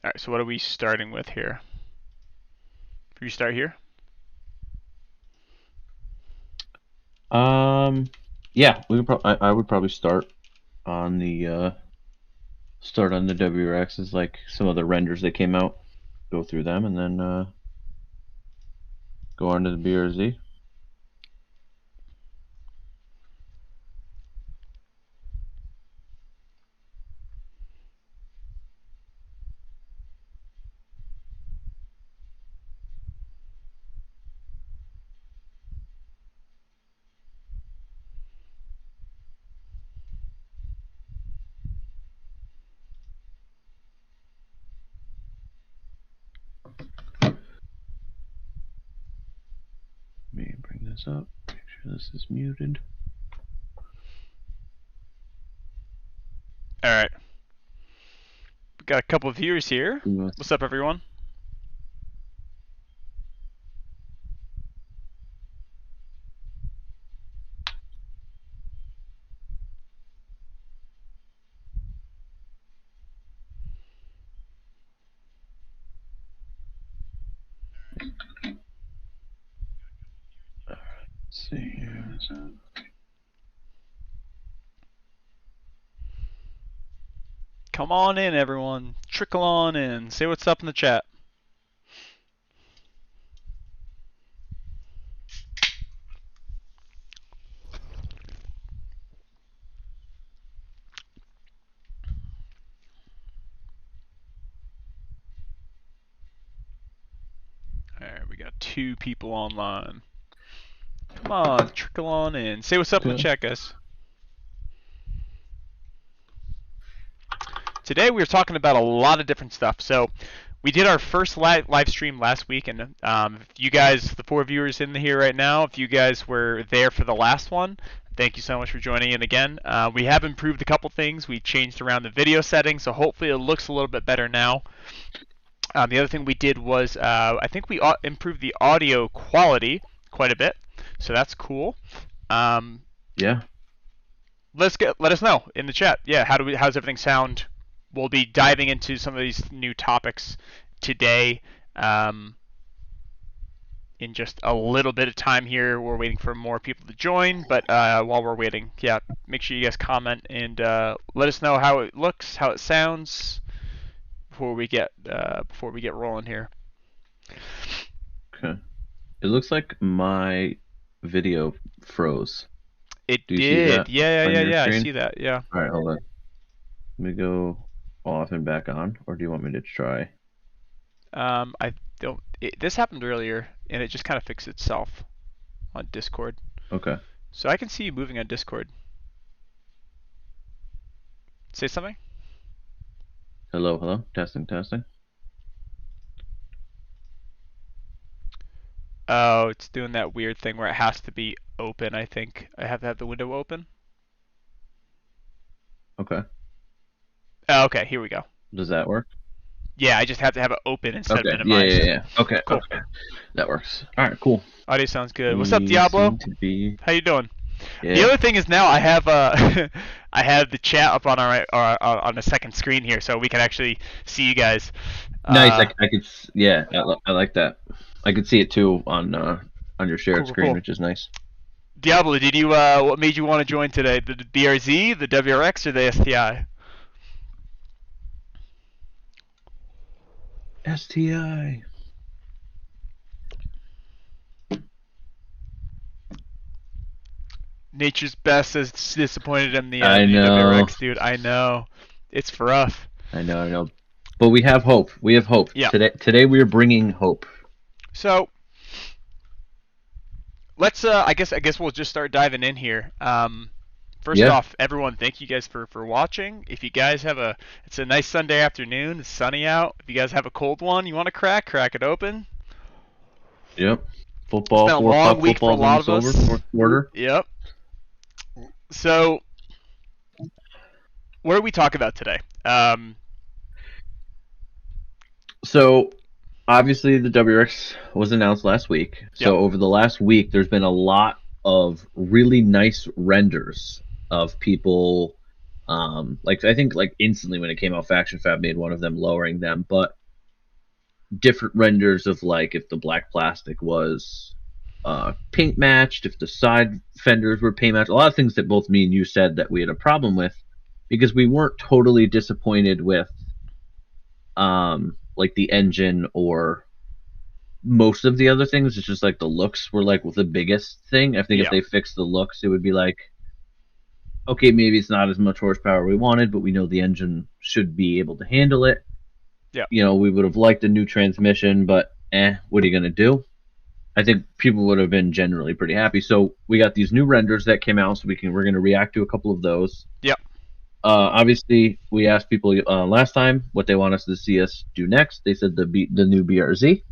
All right, so what are we starting with here? Should we start here? Yeah, we could I would probably start on the WRXs, like some of the renders that came out, go through them, and then go on to the BRZ. Let me bring this up, make sure this is muted. All right. We got a couple of viewers here. What's up, everyone? Let's see here. Come on in, everyone. Trickle on in. Say what's up in the chat. All right, we got 2 people online. Come on, trickle on in. Say what's up in the chat, guys. Today we were talking about a lot of different stuff. So we did our first live stream last week, and if you guys, the 4 viewers in here right now, if you guys were there for the last one, thank you so much for joining in again. We have improved a couple things. We changed around the video settings, so hopefully it looks a little bit better now. The other thing we did was I think we improved the audio quality quite a bit, so that's cool. Yeah. Let us know in the chat. Yeah, how's everything sound? We'll be diving into some of these new topics today in just a little bit of time here. We're waiting for more people to join, but while we're waiting, yeah, make sure you guys comment and let us know how it looks, how it sounds before we get rolling here. Okay. It looks like my video froze. It did. Yeah. I see that. Yeah. All right, hold on. Let me go off and back on, or do you want me to try? I don't. This happened earlier, and it just kind of fixed itself on Discord. Okay. So I can see you moving on Discord. Say something. Hello, hello. Testing, testing. Oh, it's doing that weird thing where it has to be open, I think. I have to have the window open. Okay. Oh, okay, here we go. Does that work? Yeah, I just have to have it open instead of Okay. minimized. Yeah. Okay. Cool. Okay. That works. All right. Cool. Audio sounds good. What's up, Diablo? How you doing? Yeah. The other thing is now I have I have the chat up on on the second screen here, so we can actually see you guys. Nice. I could. Yeah. I like that. I could see it too on your shared screen, cool. which is nice. Diablo, did you what made you want to join today? The BRZ, the WRX, or the STI? STI. Nature's Best is disappointed in the WRX, dude. I know. It's rough. I know. But we have hope. We have hope. Yeah. Today we are bringing hope. So let's I guess we'll just start diving in here. First off, everyone, thank you guys for watching. If you guys have it's a nice Sunday afternoon, it's sunny out. If you guys have a cold one you want to crack it open. Yep. Football. It's been a long week for a lot of us. Fourth quarter. Yep. So, what are we talking about today? So, obviously, the WRX was announced last week. So, over the last week, there's been a lot of really nice renders of people Like I think like instantly when it came out, Faction Fab made one of them lowering them, but different renders of like if the black plastic was paint matched, if the side fenders were paint matched, a lot of things that both me and you said that we had a problem with, because we weren't totally disappointed with like the engine or most of the other things. It's just like the looks were like the biggest thing. I think if they fixed the looks, it would be like, okay, maybe it's not as much horsepower we wanted, but we know the engine should be able to handle it. Yeah. You know, we would have liked a new transmission, but what are you gonna do? I think people would have been generally pretty happy. So we got these new renders that came out, so we're gonna react to a couple of those. Yep. Obviously, we asked people last time what they want us to see us do next. They said the new BRZ,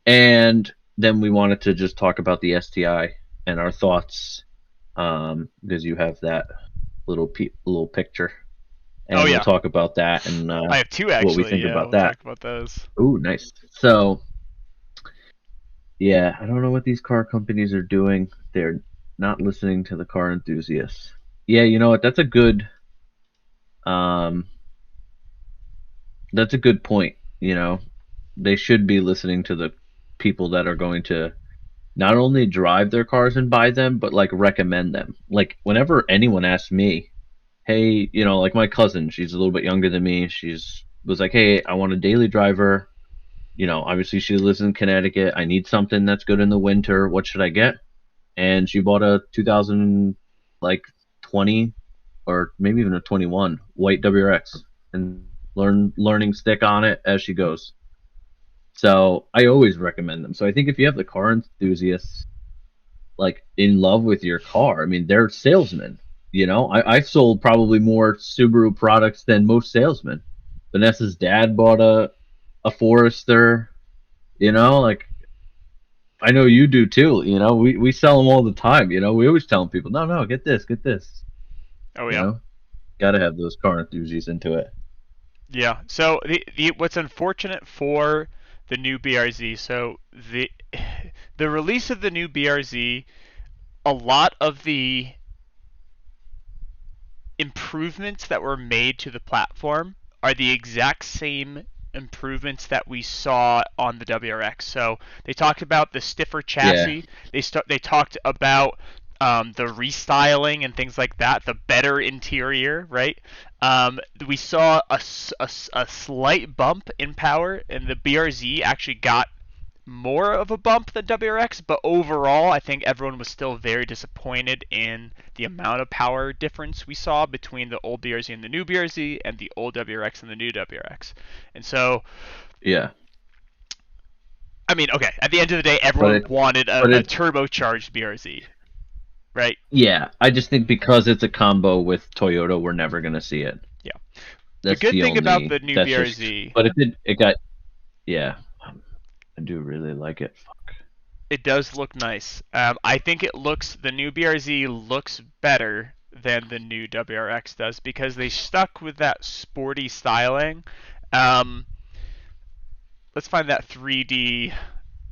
and then we wanted to just talk about the STI and our thoughts, because you have that little picture, and we'll talk about that and I have two actually. What we think about we'll that. Talk about those. Ooh, nice. So, yeah, I don't know what these car companies are doing. They're not listening to the car enthusiasts. Yeah, you know what? That's a good point. You know, they should be listening to the people that are going to not only drive their cars and buy them, but like recommend them. Like whenever anyone asks me, hey, you know, like my cousin, she's a little bit younger than me. Was like, hey, I want a daily driver. You know, obviously she lives in Connecticut. I need something that's good in the winter. What should I get? And she bought a 2020 or maybe even a 21 white WRX and learning stick on it as she goes. So I always recommend them. So I think if you have the car enthusiasts like in love with your car, I mean, they're salesmen. You know, I've sold probably more Subaru products than most salesmen. Vanessa's dad bought a Forester. You know, like I know you do too. You know, we sell them all the time. You know, we always tell people, no, get this. Oh yeah. You know? Gotta have those car enthusiasts into it. Yeah. So what's unfortunate for the new BRZ, so the release of the new BRZ, a lot of the improvements that were made to the platform are the exact same improvements that we saw on the WRX. So they talked about the stiffer chassis. Yeah. They talked about the restyling and things like that, the better interior, right? We saw a slight bump in power, and the BRZ actually got more of a bump than WRX, but overall I think everyone was still very disappointed in the amount of power difference we saw between the old BRZ and the new BRZ, and the old WRX and the new WRX. And so, yeah, I mean, okay, at the end of the day, everyone wanted a turbocharged BRZ, right? Yeah, I just think because it's a combo with Toyota, we're never going to see it. Yeah. That's the good thing about the new BRZ... But it got... Yeah. I do really like it. Fuck. It does look nice. I think the new BRZ looks better than the new WRX does, because they stuck with that sporty styling. Let's find that 3D.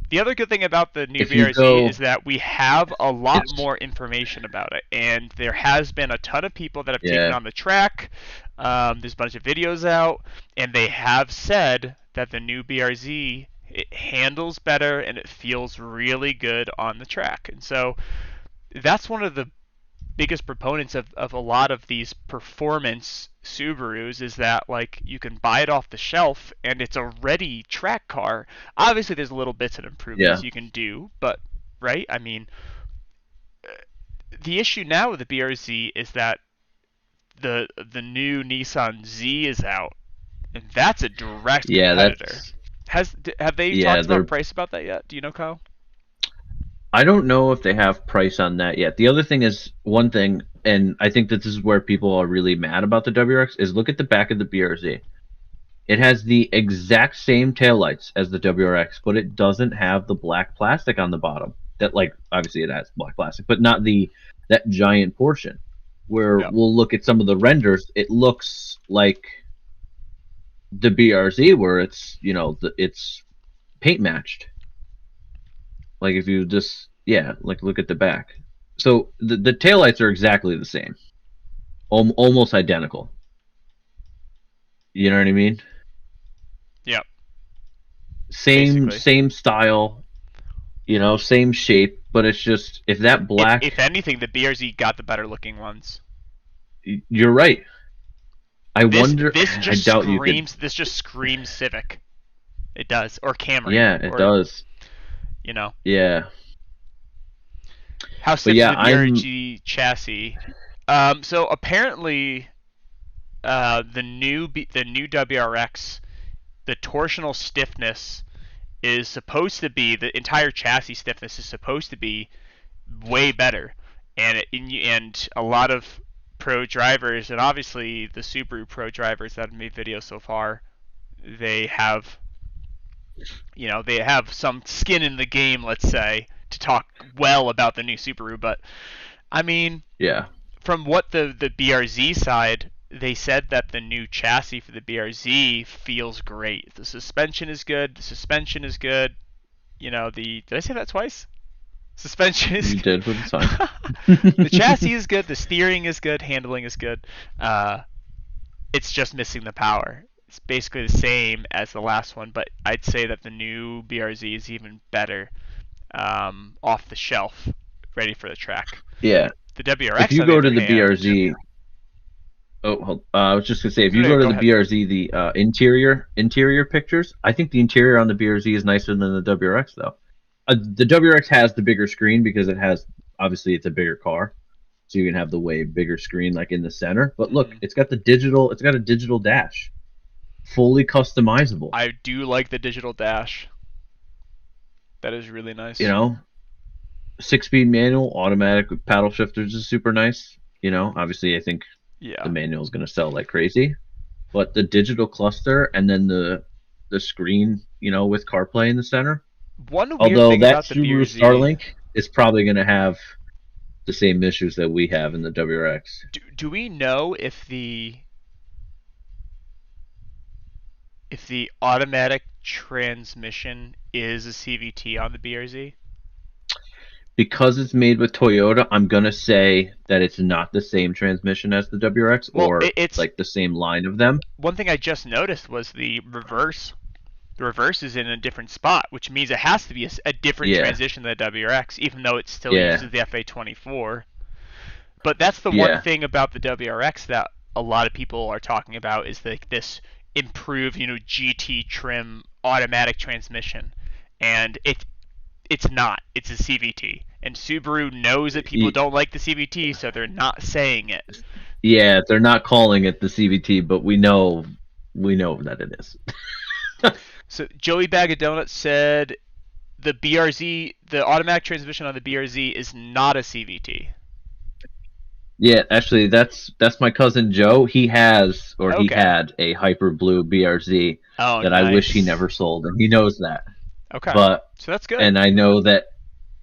The other good thing about the new BRZ is that we have a lot more information about it, and there has been a ton of people that have taken on the track. There's a bunch of videos out, and they have said that the new BRZ, it handles better and it feels really good on the track. And so that's one of the biggest proponents of a lot of these performance Subarus, is that like you can buy it off the shelf and it's a ready track car. Obviously there's little bits and improvements you can do, but right, I mean, the issue now with the BRZ is that the new Nissan Z is out, and that's a direct competitor. Have they talked about price about that yet? Do you know, Kyle? I don't know if they have price on that yet. The other thing is, one thing, and I think that this is where people are really mad about the WRX, is look at the back of the BRZ. It has the exact same taillights as the WRX, but it doesn't have the black plastic on the bottom. That, like, obviously it has black plastic, but not that giant portion. Where we'll look at some of the renders, it looks like the BRZ, where it's, you know, it's paint matched. Like if you just like look at the back. So the taillights are exactly the same. almost identical. You know what I mean? Yep. Same Basically. same style, same shape, but it's just if that black. If anything, the BRZ got the better looking ones. You're right. I wonder. This I just doubt you could. screams. This just screams Civic. It does, or Camry, Yeah, it or does. you know. Yeah, How but stiff is yeah, the BRZ chassis? So apparently, the new WRX, the torsional stiffness is supposed to be, the entire chassis stiffness is supposed to be way better, and a lot of pro drivers, and obviously the Subaru pro drivers that have made videos so far, they have, they have some skin in the game, let's say, to talk well about the new Subaru. But I mean, yeah, from what the BRZ side, they said that the new chassis for the BRZ feels great. The suspension is good. The suspension is good. Did I say that twice? Suspension is you good. did, but it's fine. The chassis is good. The steering is good. Handling is good. It's just missing the power. It's basically the same as the last one, but I'd say that the new BRZ is even better, off the shelf, ready for the track. Yeah. The WRX, If you on the go other to the hand, BRZ, I was just gonna say, if you No, go go to the ahead. BRZ, the interior pictures, I think the interior on the BRZ is nicer than the WRX though. The WRX has the bigger screen because obviously it's a bigger car, so you can have the way bigger screen like in the center. But look, it's got a digital dash, fully customizable. I do like the digital dash. That is really nice. 6-speed manual, automatic with paddle shifters is super nice. Obviously I think Yeah. the manual is going to sell like crazy, but the digital cluster and then the screen, with CarPlay in the center. One weird Although thing that about the Subaru BRZ, Starlink is probably going to have the same issues that we have in the WRX. do we know if the automatic transmission is a CVT on the BRZ? Because it's made with Toyota, I'm going to say that it's not the same transmission as the WRX, Well, or it's like the same line of them. One thing I just noticed was the reverse. The reverse is in a different spot, which means it has to be a different transition than the WRX, even though it still uses the FA24. But that's the one thing about the WRX that a lot of people are talking about, is like this improved, GT trim automatic transmission, and it's not. It's a CVT, and Subaru knows that people don't like the CVT, so they're not saying it. Yeah, they're not calling it the CVT, but we know that it is. So Joey Bag of Donuts said the BRZ, the automatic transmission on the BRZ is not a CVT. Yeah, actually, that's my cousin Joe. He has, or he had, a hyper blue BRZ that I wish he never sold, and he knows that. Okay, but so that's good. And I know that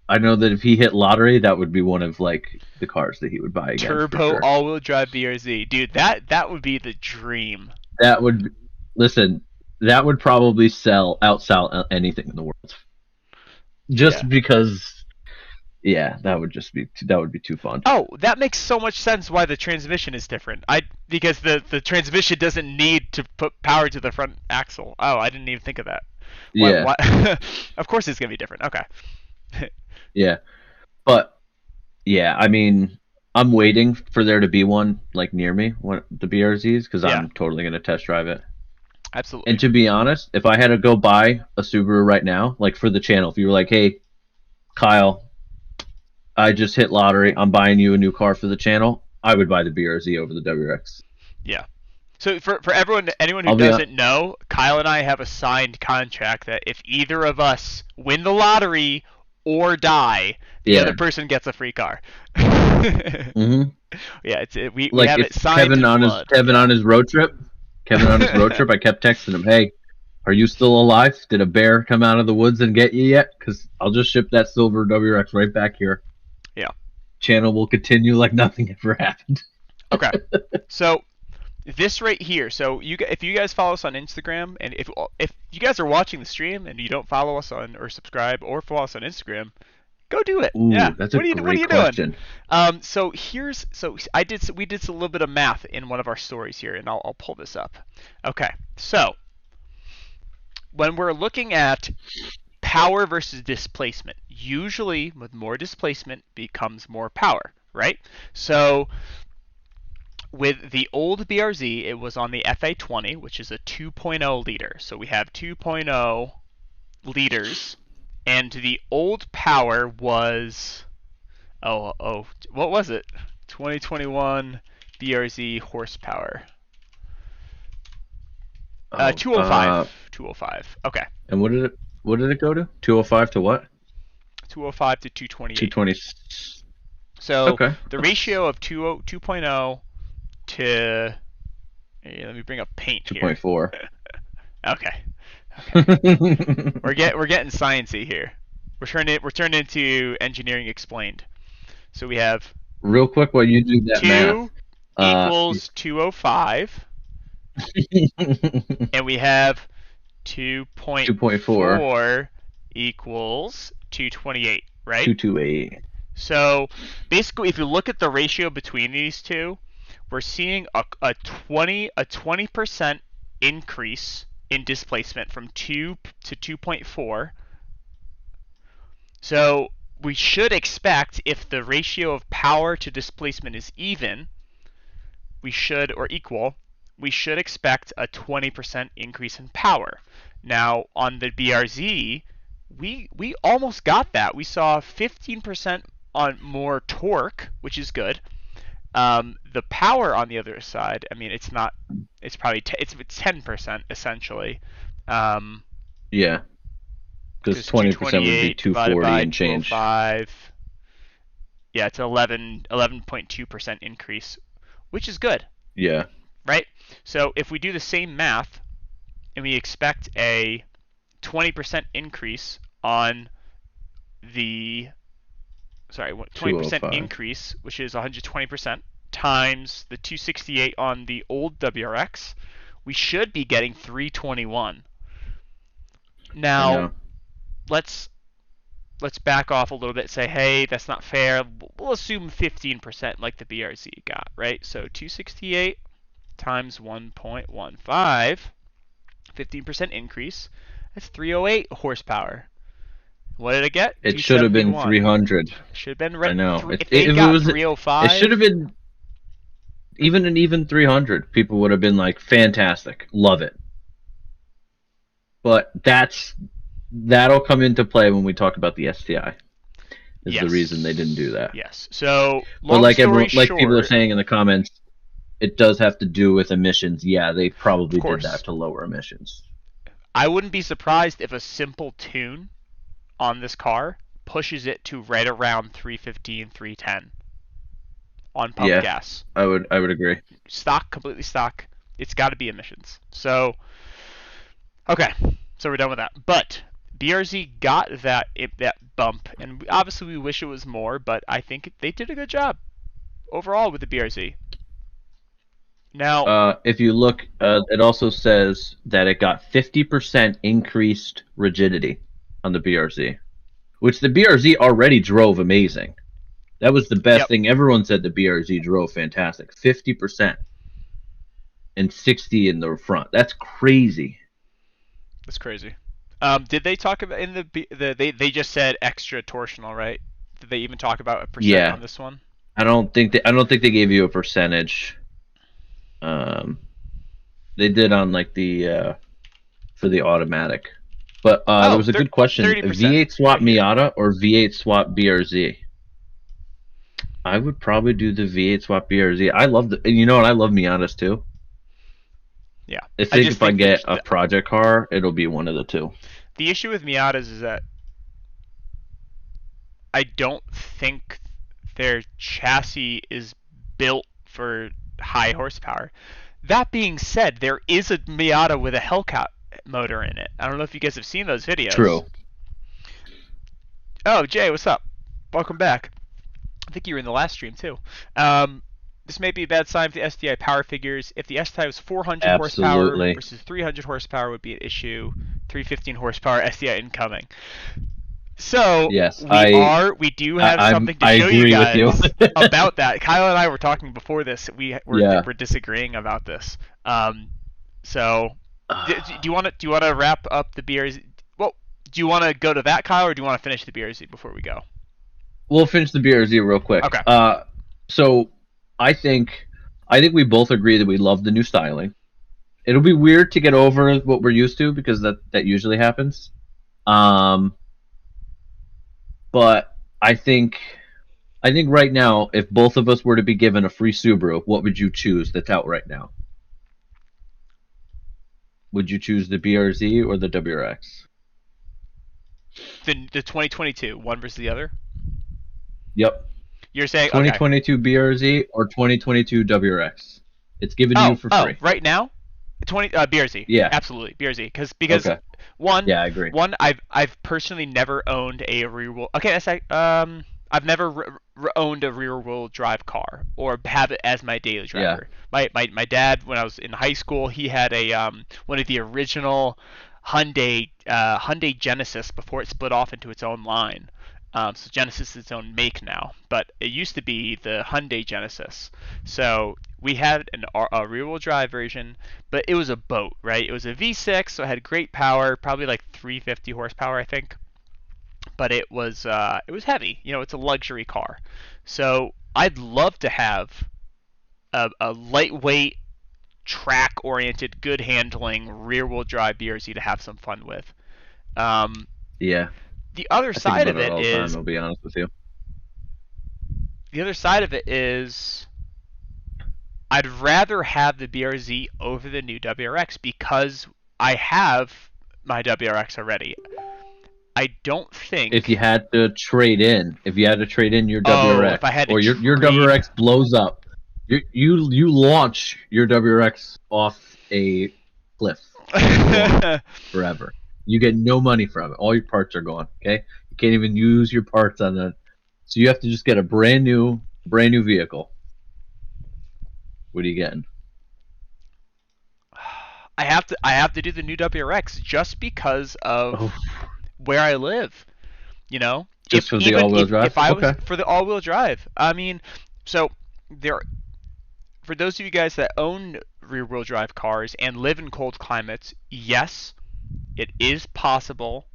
if he hit lottery, that would be one of like the cars that he would buy again. Turbo all-wheel drive BRZ, dude. That would be the dream. That would That would probably outsell anything in the world. Just because. Yeah, that would be too fun. Oh, that makes so much sense why the transmission is different. Because the transmission doesn't need to put power to the front axle. Oh, I didn't even think of that. Why? Of course it's gonna be different. Okay. Yeah, but yeah, I mean, I'm waiting for there to be one like near me, the BRZs, because I'm totally gonna test drive it. Absolutely. And to be honest, if I had to go buy a Subaru right now, like for the channel, if you were like, "Hey, Kyle, I just hit lottery. I'm buying you a new car for the channel," I would buy the BRZ over the WRX. Yeah. So for anyone who doesn't know, Kyle and I have a signed contract that if either of us win the lottery or die, the other person gets a free car. Mm-hmm. Yeah, we like have it signed. Kevin on his road trip. I kept texting him, "Hey, are you still alive? Did a bear come out of the woods and get you yet? Because I'll just ship that silver WRX right back here." Yeah. Channel will continue like nothing ever happened. Okay. So this right here. So if you guys follow us on Instagram, and if you guys are watching the stream and you don't follow us on or subscribe or follow us on Instagram, Go do it. Ooh, Yeah. that's a What are you great doing? question. We did a little bit of math in one of our stories here, and I'll pull this up. Okay. So when we're looking at power versus displacement, usually with more displacement becomes more power, right? So with the old BRZ, it was on the FA20, which is a 2.0 liter. So we have 2.0 liters, and the old power was what was it? 2021 BRZ horsepower. 205. 205. Okay. And what did it go to? 205 to what? 205 to 228. 220. So okay. The ratio of 2.0 to let me bring up paint 2.4. Okay. Okay. we're getting sciencey here. We're turning into engineering explained. So we have real quick while you do that 2 math equals 205, and we have 2.4 equals 228, right? 228. So basically, if you look at the ratio between these two, we're seeing a 20% increase in displacement from 2 to 2.4. So we should expect, if the ratio of power to displacement is even, or equal, we should expect a 20% increase in power. Now on the BRZ, we almost got that. We saw 15% on more torque, which is good. The power on the other side, I mean, it's not. It's probably it's 10% essentially. Yeah. Because 20% would be 240 and change. 205. Yeah, it's 11.2% increase, which is good. Yeah. Right? So if we do the same math and we expect a 20% increase on the 20% increase, which is 120%, times the 268 on the old WRX, we should be getting 321. Now, let's back off a little bit and say, hey, that's not fair. We'll assume 15% like the BRZ got, right? So 268 times 1.15, 15% increase, that's 308 horsepower. What did it get? It should have been 300. Should have been right. I know. If they got 305, it should have been even 300. People would have been like, fantastic, love it. But that'll come into play when we talk about the STI. Is the reason they didn't do that. Yes. So, but like people are saying in the comments, it does have to do with emissions. Yeah, they probably did that to lower emissions. I wouldn't be surprised if a simple tune on this car pushes it to right around 315, 310 on pump gas. I would agree. Completely stock. It's got to be emissions. So, okay, so we're done with that. But BRZ got that bump, and obviously we wish it was more, but I think they did a good job overall with the BRZ. Now, if you look, it also says that it got 50% increased rigidity on the BRZ, which the BRZ already drove amazing. That was the best thing. Everyone said the BRZ drove fantastic. 50% and 60 in the front. That's crazy. That's crazy. Did they talk about in they just said extra torsional, right? Did they even talk about a percent on this one? I don't think they gave you a percentage. They did on like the for the automatic. But there was a good question. 30%. V8 swap Miata or V8 swap BRZ? I would probably do the V8 swap BRZ. I love I love Miatas too. Yeah. I think if I get a project car, it'll be one of the two. The issue with Miatas is that I don't think their chassis is built for high horsepower. That being said, there is a Miata with a Hellcat motor in it. I don't know if you guys have seen those videos. True. Oh, Jay, what's up? Welcome back. I think you were in the last stream too. This may be a bad sign for the STI power figures. If the STI was 400 horsepower versus 300 horsepower would be an issue. 315 horsepower STI incoming. So Yes, we do have something to I show you agree with you. guys about that. Kyle and I were talking before this. Yeah. We're disagreeing about this. So do you want to wrap up the BRZ? Well, do you want to go to that, Kyle, or do you want to finish the BRZ before we go? We'll finish the BRZ real quick. Okay. So I think we both agree that we love the new styling. It'll be weird to get over what we're used to because that usually happens. But I think right now, if both of us were to be given a free Subaru, what would you choose that's out right now? Would you choose the BRZ or the WRX? The 2022 one versus the other. Yep. You're saying 2022 okay. BRZ or 2022 WRX? It's given to you for free. Right now, BRZ. Yeah. Absolutely BRZ because okay. One, yeah, I agree. I've personally never owned a rear wheel. Okay, I've never owned a rear wheel drive car or have it as my daily driver. Yeah. My dad, when I was in high school, he had a one of the original Hyundai Genesis before it split off into its own line. So Genesis is its own make now, but it used to be the Hyundai Genesis. So we had a rear-wheel drive version, but it was a boat, right? It was a V6, so it had great power, probably like 350 horsepower, I think. But it was heavy. You know, it's a luxury car. So I'd love to have a lightweight, track-oriented, good handling rear-wheel drive BRZ to have some fun with. Yeah. The other side of it is, I'll be honest with you. The other side of it is, I'd rather have the BRZ over the new WRX because I have my WRX already. I don't think if you had to trade in your WRX, if I had to or your WRX blows up, you launch your WRX off a cliff forever. You get no money from it. All your parts are gone. Okay, you can't even use your parts on that. So you have to just get a brand new vehicle. What are you getting? I have to do the new WRX just because of where I live. You know, just for the all-wheel drive. If I was for the all-wheel drive, I mean, so for those of you guys that own rear-wheel drive cars and live in cold climates, yes, it is possible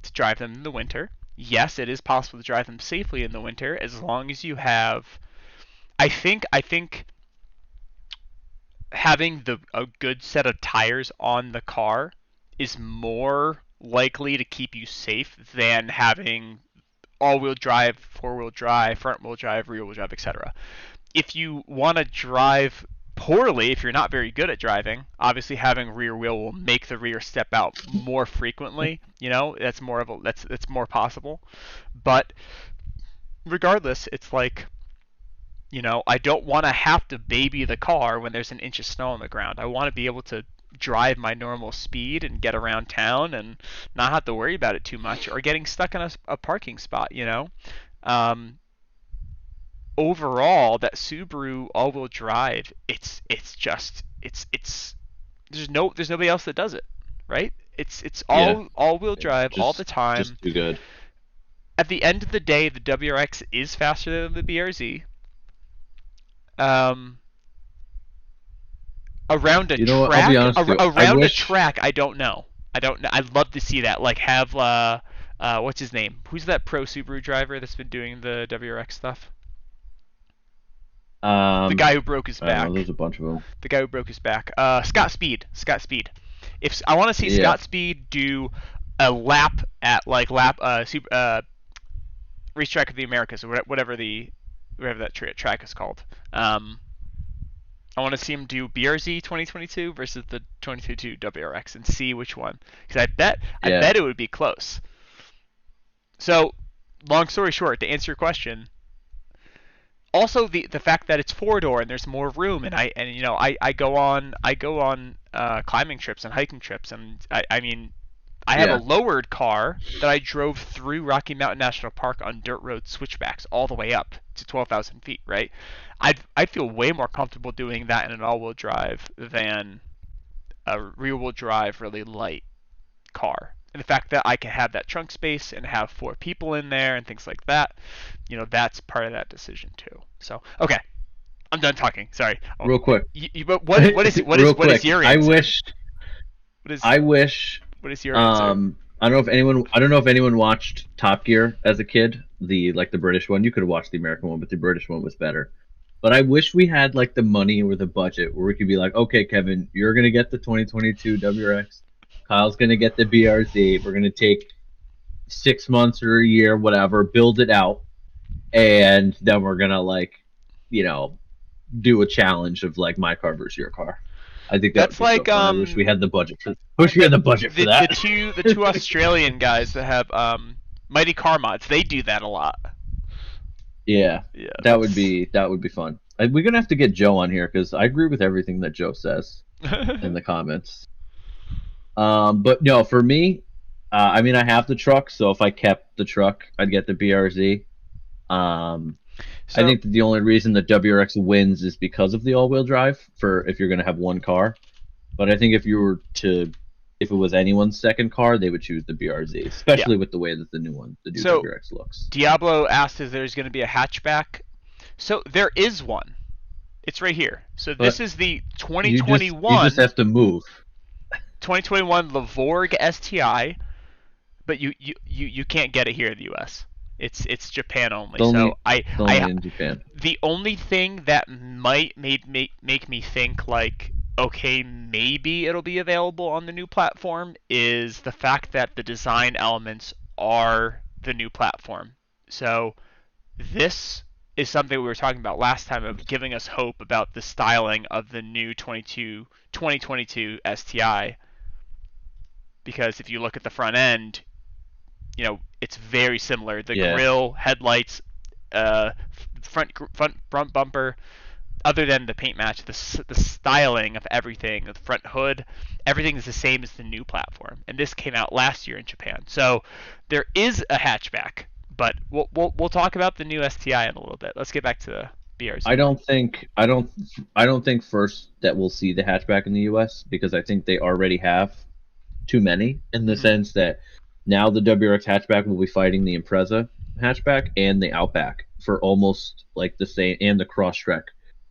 to drive them in the winter. Yes, it is possible to drive them safely in the winter as long as you have. I think having a good set of tires on the car is more likely to keep you safe than having all-wheel drive, four-wheel drive, front-wheel drive, rear-wheel drive, etc. If you want to drive poorly, if you're not very good at driving, obviously having rear wheel will make the rear step out more frequently. You know, that's more possible. But regardless, it's like, you know, I don't want to have to baby the car when there's an inch of snow on the ground. I want to be able to drive my normal speed and get around town and not have to worry about it too much or getting stuck in a parking spot, you know. Overall, that Subaru all-wheel drive, it's there's nobody else that does it, right? It's all-wheel drive all the time. Just too good. At the end of the day, the WRX is faster than the BRZ. Around a track, I'll be honest with you. Around a track, I don't know. I'd love to see that. Like have what's his name? Who's that pro Subaru driver that's been doing the WRX stuff? The guy who broke his back. I don't know, there's a bunch of them. The guy who broke his back. Scott Speed. If I want to see Scott Speed do a lap at Racetrack of the Americas or whatever that track is called. I want to see him do BRZ 2022 versus the 2022 WRX and see which one, because I bet it would be close. So, long story short, to answer your question. Also, the fact that it's four-door and there's more room, and I go on climbing trips and hiking trips, and I have a lowered car that I drove through Rocky Mountain National Park on dirt road switchbacks all the way up to 12,000 feet, right? I'd feel way more comfortable doing that in an all-wheel drive than a rear-wheel drive really light car. And the fact that I can have that trunk space and have 4 people in there and things like that, that's part of that decision too. So, okay, I'm done talking. Sorry. Real quick. But what is Real what is quick. your answer? I wish. What is your answer? I don't know if anyone watched Top Gear as a kid. The British one. You could have watched the American one, but the British one was better. But I wish we had like the money or the budget where we could be like, okay, Kevin, you're gonna get the 2022 WRX. Kyle's gonna get the BRZ. We're gonna take 6 months or a year, whatever, build it out, and then we're gonna do a challenge of like my car versus your car. I think that's like so I wish we had the budget for. That. The two Australian guys that have Mighty Car Mods, they do that a lot. Yeah, that would be fun. We're gonna have to get Joe on here because I agree with everything that Joe says in the comments. But no, for me, I mean, I have the truck, so if I kept the truck, I'd get the BRZ. I think that the only reason the WRX wins is because of the all-wheel drive for if you're going to have one car. But I think if it was anyone's second car, they would choose the BRZ, especially with the way that the new WRX looks. Diablo asked if there's going to be a hatchback. So there is one. It's right here. So this is the 2021. You just have to move. 2021 Levorg STI, but you can't get it here in the U.S. It's Japan only. In Japan. The only thing that might make me think like, okay, maybe it'll be available on the new platform is the fact that the design elements are the new platform. So this is something we were talking about last time of giving us hope about the styling of the new 2022 STI. Because if you look at the front end, it's very similar. The grille, headlights, front bumper, other than the paint match, the styling of everything, the front hood, everything is the same as the new platform. And this came out last year in Japan. So there is a hatchback, but we'll talk about the new STI in a little bit. Let's get back to the BRZ. I don't think first that we'll see the hatchback in the US because I think they already have too many in the sense that now the WRX hatchback will be fighting the Impreza hatchback and the Outback for almost like the same, and the Crosstrek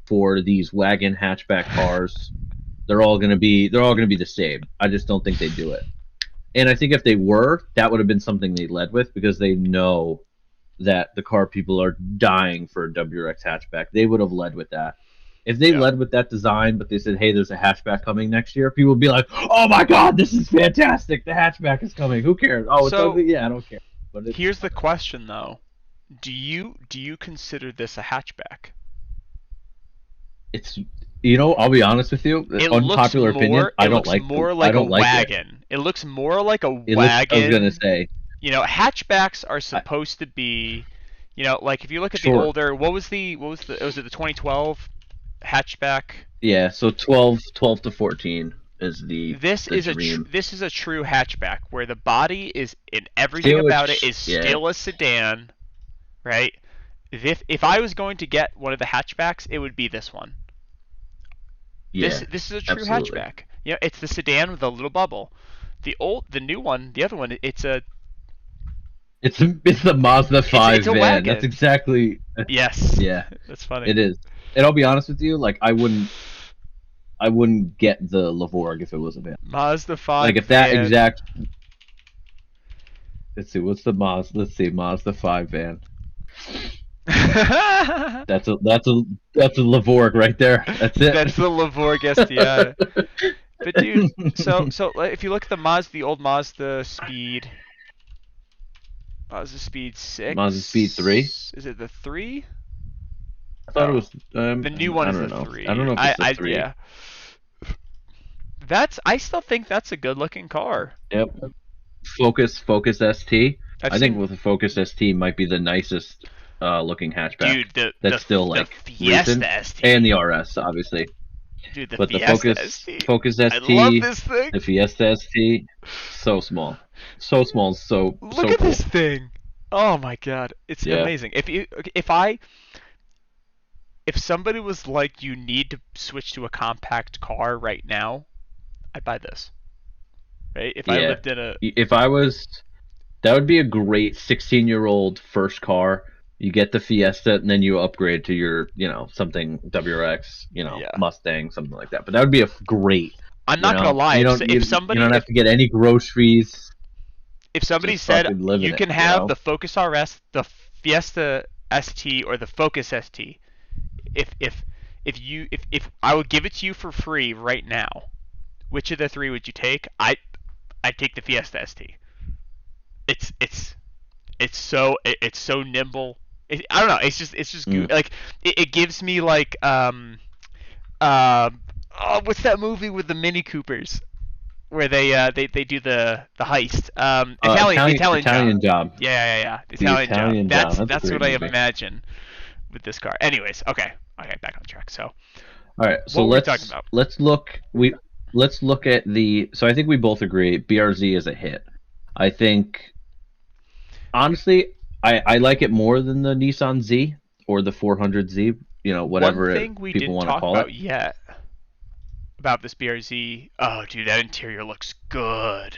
for these wagon hatchback cars. They're all gonna be the same. I just don't think they do it. And I think if they were, that would have been something they led with because they know that the car people are dying for a WRX hatchback. They would have led with that. If they led with that design, but they said, hey, there's a hatchback coming next year, people would be like, oh my god, this is fantastic. The hatchback is coming. Who cares? Oh, it's ugly? Yeah, I don't care. But here's the question, though. Do you consider this a hatchback? It's, I'll be honest with you. Unpopular opinion, I don't like it. It looks more like a wagon. It looks more like a wagon. I was going to say. Hatchbacks are supposed to be, like if you look at the older, was it the 2012 hatchback? Yeah, so 12 to 14 is the this is a true hatchback where the body is in everything still a sedan, right? If I was going to get one of the hatchbacks, it would be this one. This is a true hatchback. It's the sedan with a little bubble. The new one, the other one, it's the Mazda 5 it's a van. Wagon. That's exactly. Yes. Yeah. That's funny. It is. And I'll be honest with you, like I wouldn't get the Levorg if it was a van. Mazda 5. Like if that van. Exact. Let's see. What's the Mazda? Let's see. Mazda 5 van. That's a Levorg right there. That's it. That's the Levorg STI. But dude, so if you look at the old Mazda Speed. Mazda Speed 6. Mazda Speed 3. Is it the 3? I thought it was the new one is the 3. I don't know if it's the 3. Yeah. I still think that's a good looking car. Yep. Focus ST. I think with the Focus ST might be the nicest looking hatchback. Dude, that's still like Fiesta recent. ST. And the RS obviously. Dude, but the Focus ST, I love this thing. The Fiesta ST, so small, so Look at this thing. Oh my god, it's amazing. If somebody was like, you need to switch to a compact car right now, I'd buy this. right? If I Yeah. lived in a If I was, that would be a great 16-year-old first car. You get the Fiesta, and then you upgrade to your, something WRX, yeah, Mustang, something like that. But that would be a great, I'm not gonna lie. you If don't if you somebody don't have to get any groceries. if somebody Just said fucking live you in it, can have the Focus RS, the Fiesta ST, or the Focus ST, if I would give it to you for free right now, which of the three would you take? I take the Fiesta ST. It's so nimble. I don't know. It's just Mm. like it gives me like what's that movie with the Mini Coopers where they do the heist? The Italian Job. Italian Job. Yeah. The The Italian Job. Italian Job. That's a That's great what I movie. imagine with this car. Anyways, okay, back on track. So, All right, so what were we talking about? let's look at the. So I think we both agree BRZ is a hit. I think honestly, I like it more than the Nissan Z or the 400Z. One Whatever thing we people didn't want to talk call about it. yet about this BRZ. Oh, dude, that interior looks good.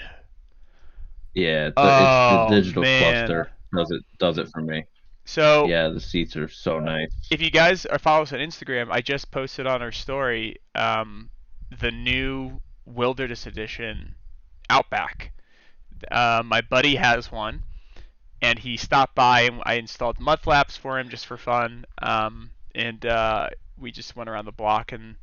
Yeah, it's the Oh digital man. cluster does it for me. So Yeah, the seats are so nice. if you guys are following us on Instagram, I just posted on our story the new Wilderness Edition Outback. My buddy has one, and he stopped by, and I installed mud flaps for him just for fun. And we just went around the block, and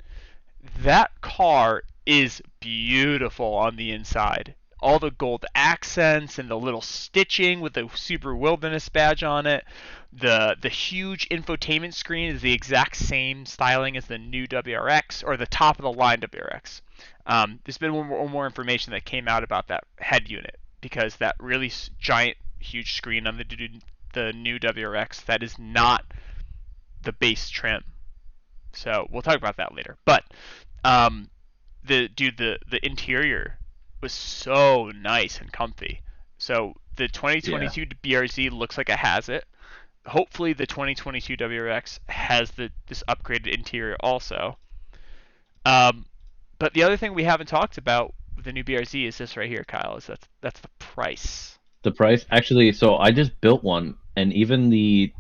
that car is beautiful on the inside. All the gold accents and the little stitching with the Subaru Wilderness badge on it. The huge infotainment screen is the exact same styling as the new WRX or the top of the line WRX. There's been one more information that came out about that head unit because that really giant, huge screen on the new WRX that is not the base trim. So we'll talk about that later. But um, the interior was so nice and comfy. So the Yeah. 2022 BRZ looks like it has it. Hopefully the 2022 WRX has this upgraded interior also. Um, but the other thing we haven't talked about with the new BRZ is this right here, Kyle. Is that's the price. The price actually, so I just built one, and even the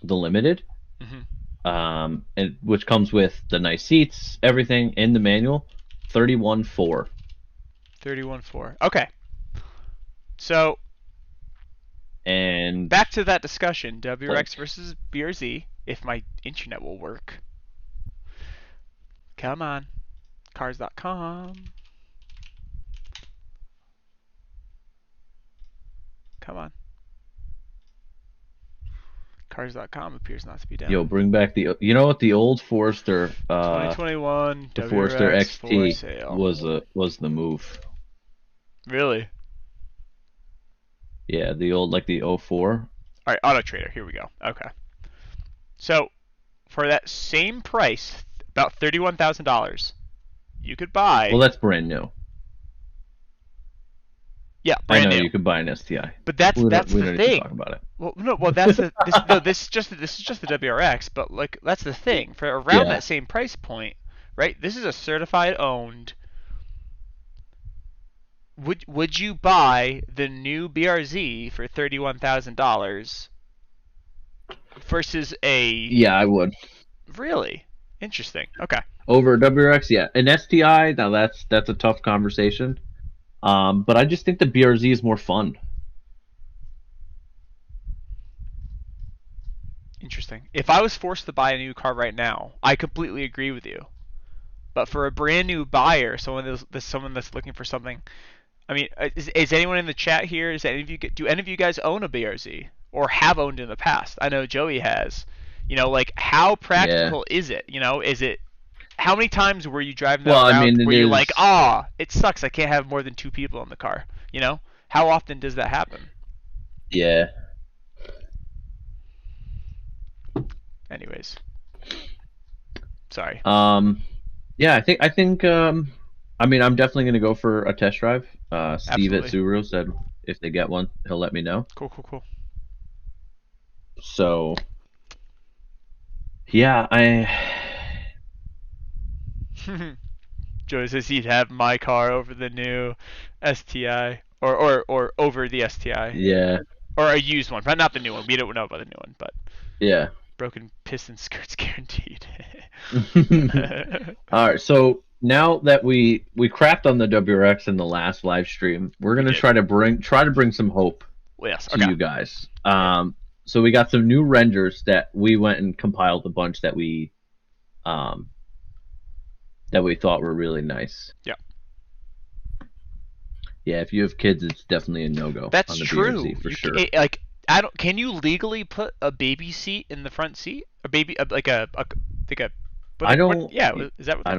limited, Mm-hmm. and which comes with the nice seats, everything in the manual, 31.4. 31.4. Okay. So And back to that discussion, like, WRX versus BRZ. If my internet will work. Come on. Cars.com. Come on. Cars.com appears not to be down. bring back the old Forester, 2021 the Forester WRX for XT sale. was the move. Really? Yeah, the old, like the 04. All right, Auto Trader. Here we go. Okay. So for that same price, about $31,000, you could buy. Well, that's brand new. Yeah, I brand know new. you could buy an STI. But that's we the don't need to thing. talk about it. Well, that's the this is just the WRX, but like that's the thing for around that same price point, right? This is a certified owned. Would you buy the new BRZ for $31,000 versus a? Yeah, I would. Really interesting. Okay. Over WRX, yeah. An STI, now that's a tough conversation. But I just think the BRZ is more fun. Interesting. If I was forced to buy a new car right now, I completely agree with you. But for a brand new buyer, someone that's looking for something, I mean, is anyone in the chat here? Do any of you guys own a BRZ or have owned in the past? I know Joey has. Like how practical is it? Is it how many times were you driving that around where you're like, it sucks, I can't have more than 2 people in the car? How often does that happen? Yeah. Anyways, sorry. Yeah, I think I mean, I'm definitely gonna go for a test drive. Steve Absolutely. at Subaru said if they get one, he'll let me know. Cool. So yeah, Joey says he'd have my car over the new STI, or over the STI, Yeah. or a used one, but not the new one. We don't know about the new one, but Yeah. broken piston skirts guaranteed. All right. So now that we crapped on the WRX in the last live stream, we're gonna try to bring some hope Yes. to you guys. So we got some new renders that we went and compiled a bunch that we thought were really nice. Yeah. Yeah, if you have kids, it's definitely a no-go. That's on the true. BRZ for sure. Like, can you legally put a baby seat in the front seat? A baby, like a. I don't. Yeah, is that what I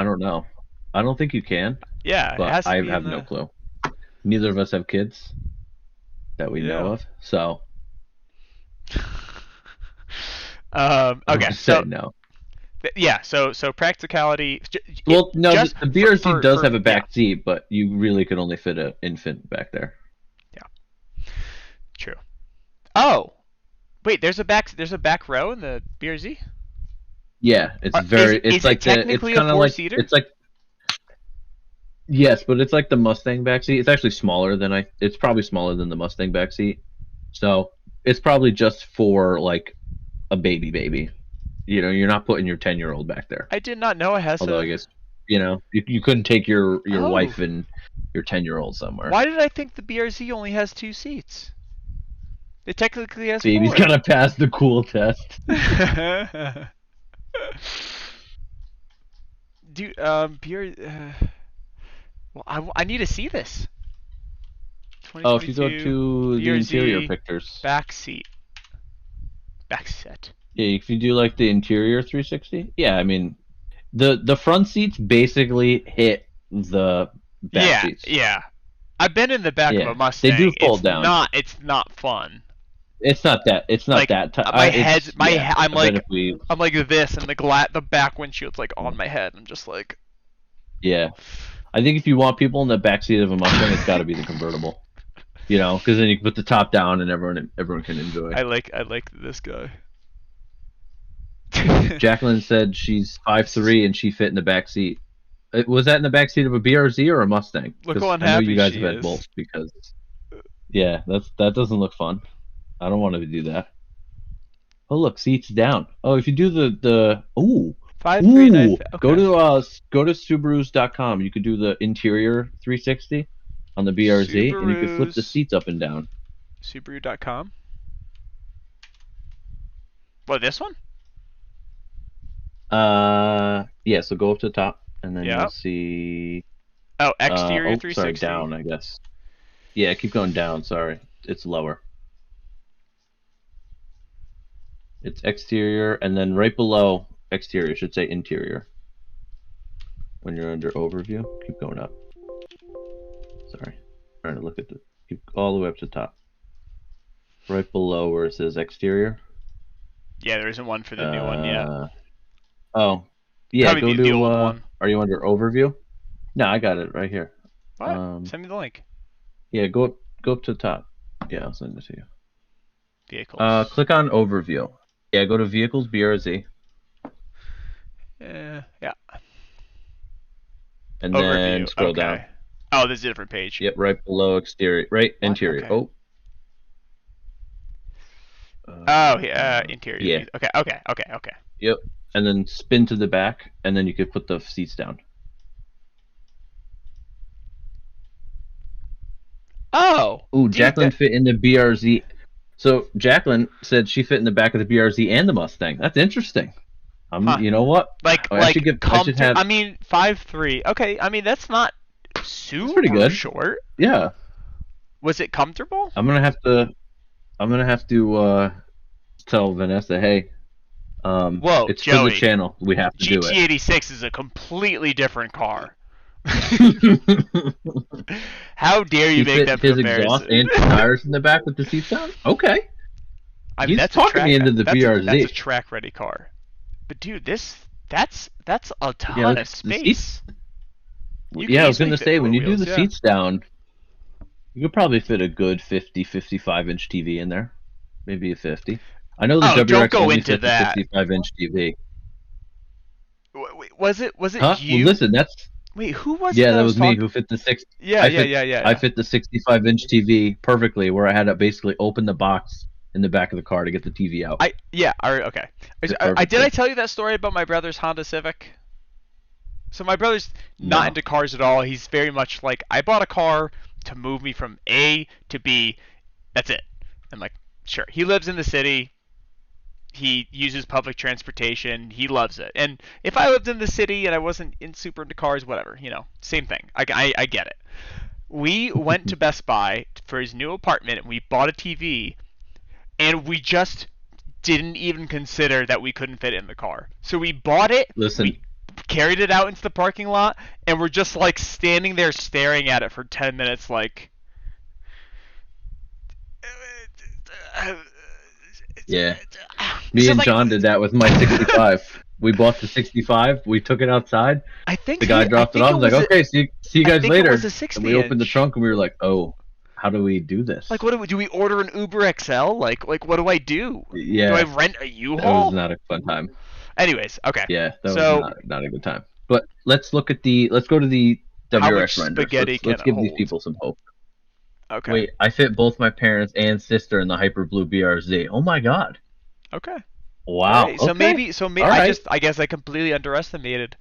don't know. I don't think you can. Yeah, but it has to I be have no clue. Neither of us have kids that we know of, so. Okay, so no. Yeah, so practicality. Well, no, the BRZ does have a back yeah. seat, but you really could only fit an infant back there. Yeah. True. Oh, wait, there's a back row in the BRZ. Yeah, it's is like technically it's kind of like seater? it's like. Yes, but it's like the Mustang backseat. It's actually smaller than it's probably smaller than the Mustang backseat. So it's probably just for like a baby. You know, you're not putting your 10-year-old back there. I did not know it has. Although I guess you couldn't take your wife and your 10-year-old somewhere. Why did I think the BRZ only has 2 seats? It technically has 4. Baby's gonna pass the cool test. Dude, well, I need to see this. Oh, if you go to the interior pictures. Back seat. Back set. Yeah, if you do like the interior 360. Yeah, I mean, the front seats basically hit the back seats. Yeah. I've been in the back of a Mustang. They do fold down. It's not fun. It's not that. It's not like, that. I'm like this, and the back windshield's like on my head. I'm just like. Yeah, I think if you want people in the back seat of a Mustang, it's got to be the convertible. You know, because then you can put the top down and everyone can enjoy. I like this guy. Jacqueline said she's 5'3" and she fit in the back seat. Was that in the back seat of a BRZ or a Mustang? Look how unhappy I know you guys she have had is. both because. Yeah, that doesn't look fun. I don't want to do that. Oh look, seats down. Oh, if you do the 5'3". Okay. Go to Subarus.com. You could do the interior 360 on the BRZ, and you could flip the seats up and down. Subaru.com. What, this one? Yeah. So go up to the top, and then you'll see. Oh, exterior 360. Sorry, down, I guess. Yeah, keep going down. Sorry, it's lower. It's exterior, and then right below exterior should say interior. When you're under overview, keep going up. Sorry, trying to look at keep all the way up to the top. Right below where it says exterior. Yeah, there isn't one for the new one yet. Oh, yeah. Probably go the to. old one. Are you under overview? No, I got it right here. What? Send me the link. Yeah, go up to the top. Yeah, I'll send it to you. Vehicles. Click on overview. Yeah, go to vehicles BRZ. Yeah. And overview. Then scroll down. Oh, there's a different page. Yep, right below exterior. Right, what? Interior. Okay. Oh. Yeah, interior. Yeah. Okay. Yep. And then spin to the back, and then you could put the seats down. Oh. Ooh, Jacqueline fit in the BRZ. So Jacqueline said she fit in the back of the BRZ and the Mustang. That's interesting. You know what? I mean, 5'3". Okay, I mean that's not super pretty good. Short. Yeah. Was it comfortable? I'm gonna have to tell Vanessa, hey, whoa, it's Joey, for the channel. We have to do it. GT86 is a completely different car. How dare you make that comparison? His exhaust and tires in the back with the seats down? Okay. I mean, he's talking me into the BRZ. That's a track-ready car. But dude, that's a ton of space. I was gonna say when you do the seats down, you could probably fit a good 55-inch TV in there, maybe a 50. I know the WRX don't go only into fits that. a 55-inch TV. Was it Huh? you? Well, listen, Wait, who was it Yeah, that that was was me talking? who fit the six. Yeah, yeah, yeah, yeah, I yeah. fit the 65-inch TV perfectly, where I had to basically open the box in the back of the car to get the TV out. Okay. Fit Did I perfectly. tell you that story about my brother's Honda Civic? So my brother's not No. into cars at all. He's very much like, I bought a car to move me from A to B. That's it. I'm like, sure. He lives in the city. He uses public transportation. He loves it. And if I lived in the city and I wasn't super into cars, whatever, same thing. I get it. We went to Best Buy for his new apartment and we bought a TV, and we just didn't even consider that we couldn't fit it in the car. So we bought it, Listen, we carried it out into the parking lot, and we're just like standing there staring at it for 10 minutes like yeah. it's Me just and like John did that with my 65. We bought the 65. We took it outside. The guy I dropped it think off. it I was was like, okay, see you I guys think it later. was a And 60 we opened the inch. trunk and we were like, oh, how do we do this? Like, what do we order an Uber XL? Like what do I do? Yeah, Do I rent a that was U-Haul? not a fun time. Anyways, okay. Yeah, that was So not a good time. But let's go to the how WRX much renders. spaghetti can Let's it give these hold? people some hope. Okay. Wait, I fit both my parents and sister in the Hyper Blue BRZ. Oh my god. Okay. Wow. All right. So Okay. maybe All right. I guess I completely underestimated.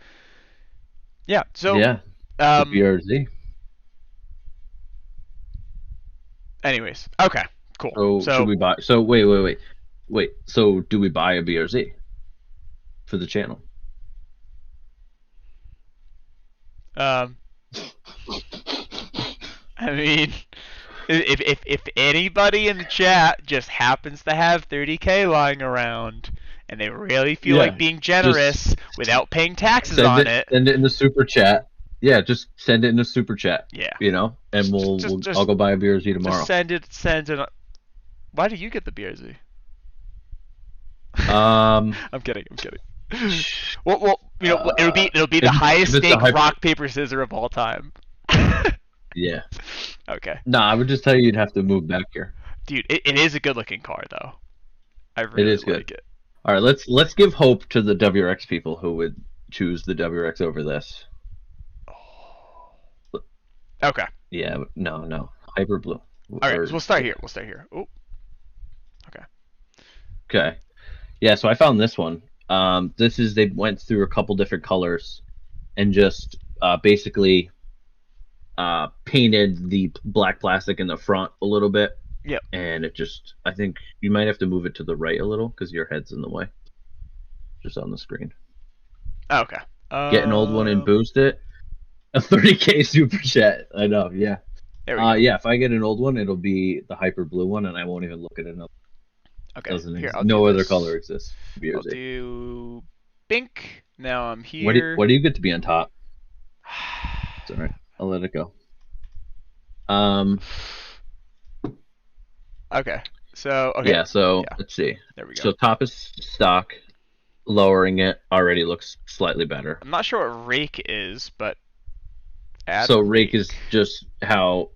Yeah. So Yeah, the BRZ. anyways, okay. Cool. So should So we buy? So wait. So do we buy a BRZ for the channel? um I mean, if anybody in the chat just happens to have 30K lying around and they really feel like Yeah. being generous without paying taxes on it, Send it in the super chat. Yeah, just send it in the super chat. yeah. And I'll go buy a BRZ tomorrow. Just send it. Why do you get the BRZ? Um, I'm kidding. Well, it'll be the if highest it's a stake rock paper scissors of all time. yeah. Okay, Nah, I would just tell you you'd have to move back here. dude, it is a good looking car though. I really is good. like it. All right, let's give hope to the WRX people who would choose the WRX over this. Okay. Yeah, no, Hyper Blue. All right, so we'll start here. Oh, okay. Okay. Yeah, so I found this one. They went through a couple different colors and just basically painted the black plastic in the front a little bit. Yep. And I think you might have to move it to the right a little because your head's in the way. Just on the screen. Okay. Get an old one and boost it. A 30K super chat. I know, yeah. There we go. Yeah, if I get an old one, it'll be the Hyper Blue one, and I won't even look at another. Okay. Here, No other color exists. I'll do pink. Now I'm here. What do you get to be on top? It's alright. I'll let it go. Okay. So okay. Yeah. So let's see. There we go. So top is stock. Lowering it already looks slightly better. I'm not sure what rake is, but so rake is just how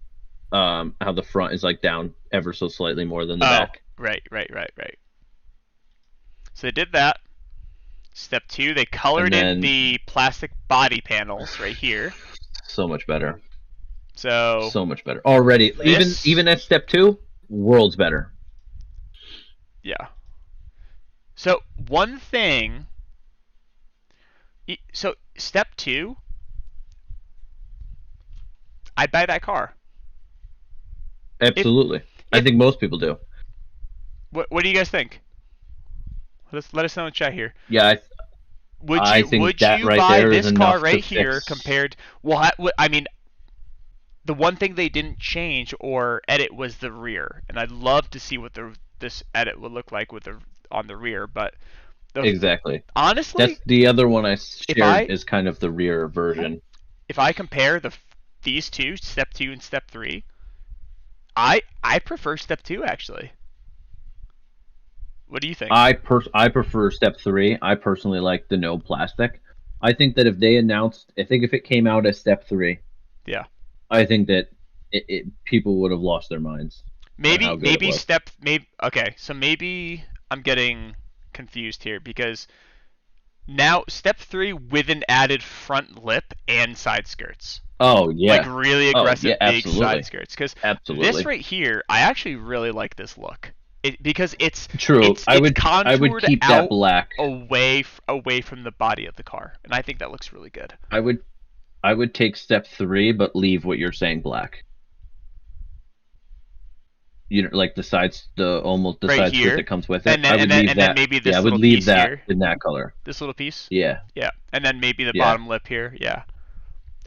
the front is like down ever so slightly more than the back. Right. So they did that. Step 2, they colored in the plastic body panels right here. So much better. So much better already. Even at step 2, worlds better. Yeah. So one thing. So step 2, I'd buy that car. Absolutely. I think most people do. What do you guys think? Let us know in the chat here. Yeah, would you right buy there this car right here compared? Well, I mean, the one thing they didn't change or edit was the rear, and I'd love to see what this edit would look like on the rear. But exactly, honestly, that's the other one I shared is kind of the rear version. If I compare these two, step 2 and step 3, I prefer step 2 actually. What do you think? I prefer step 3. I personally like the no plastic. I think that if it came out as step 3, yeah, I think that people would have lost their minds. Maybe okay. So maybe I'm getting confused here because Now, step 3 with an added front lip and side skirts. Oh yeah. Like really aggressive big absolutely. side skirts. Because Absolutely. this right here, I actually really like this look. Because it's True. It's I would contoured keep out that black. away from the body of the car, and I think that looks really good. I would take step 3, but leave what you're saying black. You know, like the sides, the Right side here. skirt that comes with it. And then, I would leave that. then maybe this I would little leave piece that here. in that color. This little piece. Yeah. Yeah, and then maybe the Yeah. bottom lip here. Yeah.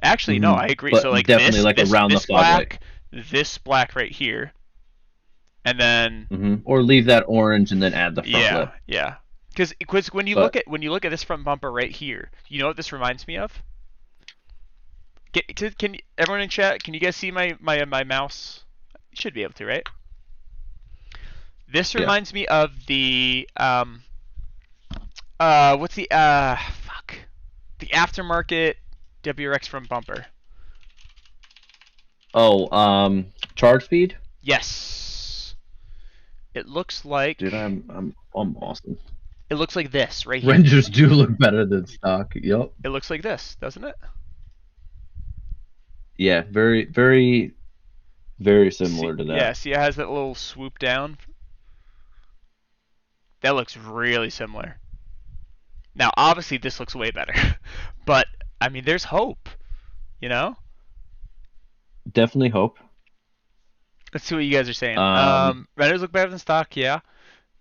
Actually, no, I agree. But So like definitely this, like around this the fog light. black, this black right here, and then or leave that orange and then add the front lip. Yeah. Because when you look at this front bumper right here, you know what this reminds me of? Can everyone in chat? Can you guys see my mouse? You should be able to, right? This reminds me of the what's the the aftermarket WRX front bumper. Oh, charge speed? Yes. It looks like. Dude, I'm awesome. It looks like this right here. Rangers do look better than stock. Yep. It looks like this, doesn't it? Yeah, very, very, very similar to that. Yeah, see, it has that little swoop down. That looks really similar. Now, obviously, this looks way better, but I mean, there's hope. You know? Definitely hope. Let's see what you guys are saying. Renders look better than stock, yeah.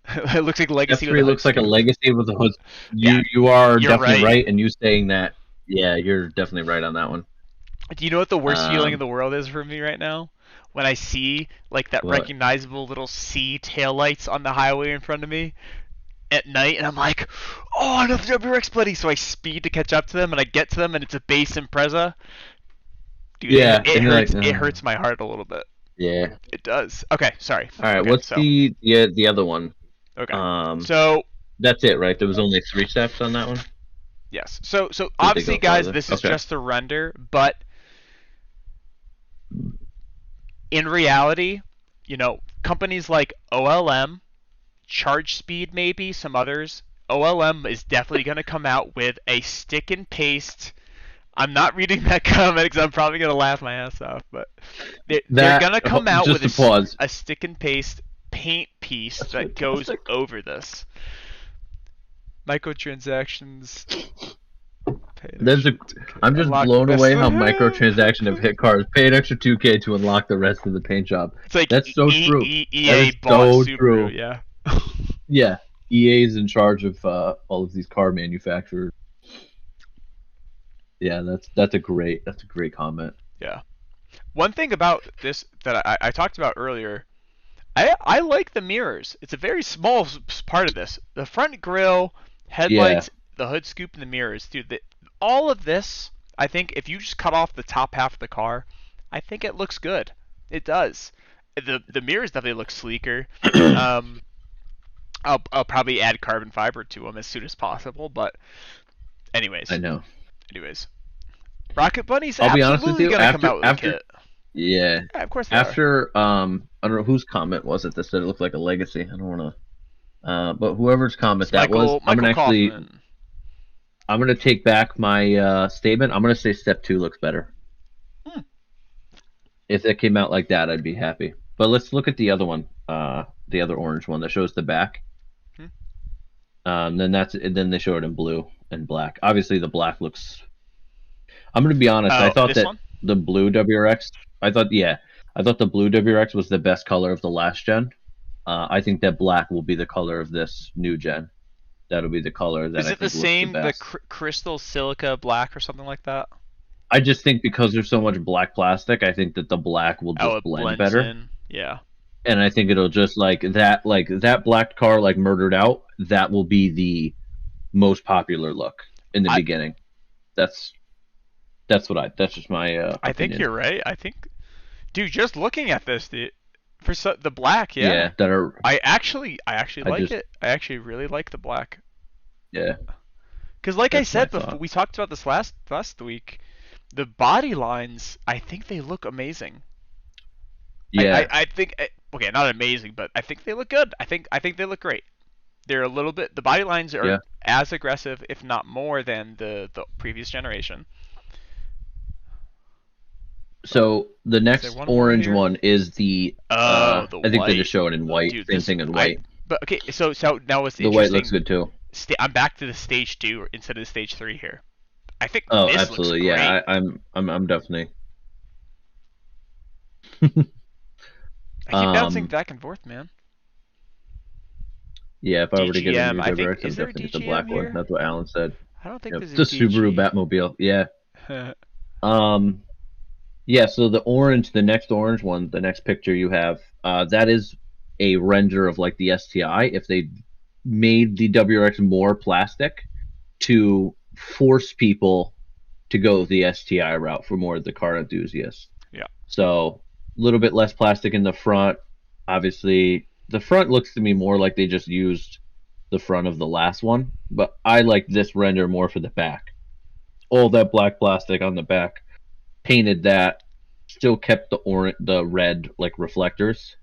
It looks like Legacy. F3 looks like a Legacy with a hood. You are definitely right, and you saying that. Yeah, you're definitely right on that one. Do you know what the worst feeling in the world is for me right now? When I see like that recognizable little C taillights on the highway in front of me at night, and I'm like, oh, another WRX buddy. So I speed to catch up to them, and I get to them, and it's a base Impreza. Dude, yeah, it hurts. It hurts my heart a little bit. Yeah, it does. Okay, sorry. All right, what's the other one? Okay. So that's it, right? There was only 3 steps on that one. Yes. So obviously, guys, this is just a render, but in reality, you know, companies like OLM, Charge Speed, maybe some others. OLM is definitely going to come out with a stick and paste. I'm not reading that comment because I'm probably going to laugh my ass off, but they're going to come out with a stick and paste paint piece that goes over this. Microtransactions. I'm just blown away how microtransactions have hit cars. Pay an extra $2K to unlock the rest of the paint job. It's like that's so true. EA bought Subaru, true. Yeah. Yeah, EA is in charge of all of these car manufacturers. Yeah, that's a great comment. Yeah. One thing about this that I talked about earlier, I like the mirrors. It's a very small part of this. The front grille, headlights, the hood scoop, and the mirrors, dude. All of this, I think, if you just cut off the top half of the car, I think it looks good. It does. The mirrors definitely look sleeker. I'll probably add carbon fiber to them as soon as possible. But anyways, I know. Anyways, Rocket Bunny's I'll be honest with you, gonna come out with a kit. Yeah, of course. After I don't know whose comment was it that said it looked like a Legacy. I don't want to. But whoever's comment that was, I'm gonna take back my statement. I'm gonna say step 2 looks better. If it came out like that, I'd be happy. But let's look at the other one, the other orange one that shows the back. Then they show it in blue and black. Obviously, the black looks. I'm gonna be honest. I thought that the blue WRX. I thought the blue WRX was the best color of the last gen. I think that black will be the color of this new gen. That'll be the color that. Is it the same, the crystal silica black or something like that? I just think because there's so much black plastic, I think that the black will just blend better. In. Yeah. And I think it'll just like that black car like murdered out. That will be the most popular look in the beginning. That's just my opinion. I think you're right. I think, dude, just looking at this, for the black, yeah. I actually like it. I actually really like the black. Yeah. Because like I said before, we talked about this last week. The body lines, I think they look amazing. Yeah. I think, okay, not amazing, but I think they look good. I think they look great. They're a little bit. The body lines are Yeah. as aggressive, if not more, than the previous generation. But So the is there next one more orange here? one is the Oh, the I think they just white. show it in white. Dude, Same this thing in I. white. But okay, so now what's The white looks interesting? good too. I'm back to the stage 2 instead of the stage 3 here. I think Oh, this looks absolutely. Yeah, great. I'm definitely. I keep bouncing um, back and forth, man. yeah, if I were to get a DGM, new I think. WRX, I'm Is there a definitely get the DGM black one. here? That's what Alan said. I don't think Yep, there's a the Subaru DG. Batmobile. Yeah. Um, yeah. So the orange, the next orange one, the next picture you have, that is a render of like the STI. If they made the WRX more plastic to force people to go the STI route for more of the car enthusiasts. Yeah. So a little bit less plastic in the front. Obviously, the front looks to me more like they just used the front of the last one, but I like this render more for the back. All that black plastic on the back, painted that, still kept the red like reflectors,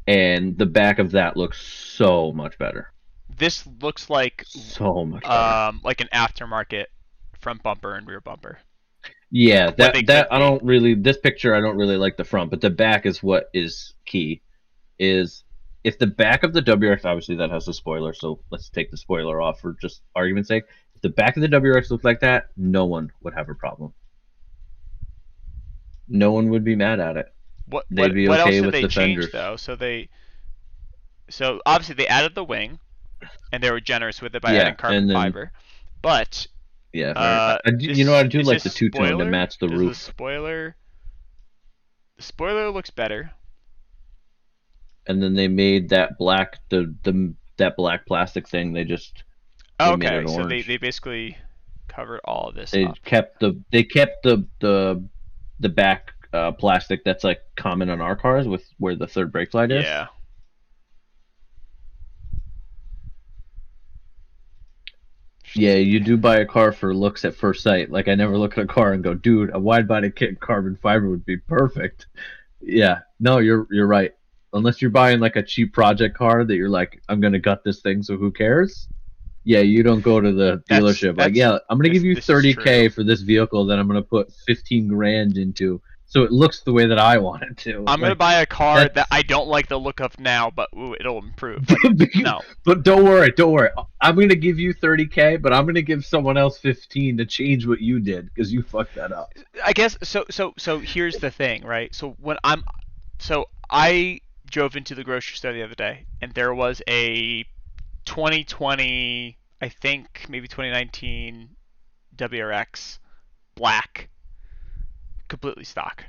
and the back of that looks so much better. This looks So much better. like an aftermarket front bumper and rear bumper. Yeah, What they that could I be. don't really. This picture I don't really like the front, but the back is what is key. Is if the back of the WRX, obviously that has a spoiler, so let's take the spoiler off for just argument's sake. If the back of the WRX looked like that, no one would have a problem. No one would be mad at it. What They'd what be what else okay did with they the change fenders. though? So obviously they added the wing, and they were generous with it by Yeah, adding carbon and then fiber. But yeah, very. You know, I this do is like this the two tone to spoiler. match the Does roof, the spoiler looks better? and then they made that black the that black plastic thing. They Oh, made it okay, so they orange. they basically covered all of this They up. kept the back plastic that's like common on our cars with where the third brake light is. Yeah. Yeah, you do buy a car for looks at first sight. Like I never look at a car and go, dude, a wide body kit carbon fiber would be perfect. Yeah, no, you're right. Unless you're buying like a cheap project car that you're like, I'm gonna gut this thing, so who cares? Yeah, you don't go to the dealership like, That's yeah, I'm gonna give you this is true. 30K for this vehicle that I'm gonna put 15 grand into, so it looks the way that I want it to. I'm gonna Like buy a car that that's I don't like the look of now, but ooh, it'll improve. Like, no. but don't worry, don't worry. I'm gonna give you 30K, but I'm gonna give someone else 15 to change what you did because you fucked that up. I guess so here's the thing, right? So I drove into the grocery store the other day, and there was a 2020, I think maybe 2019 WRX black, completely stock.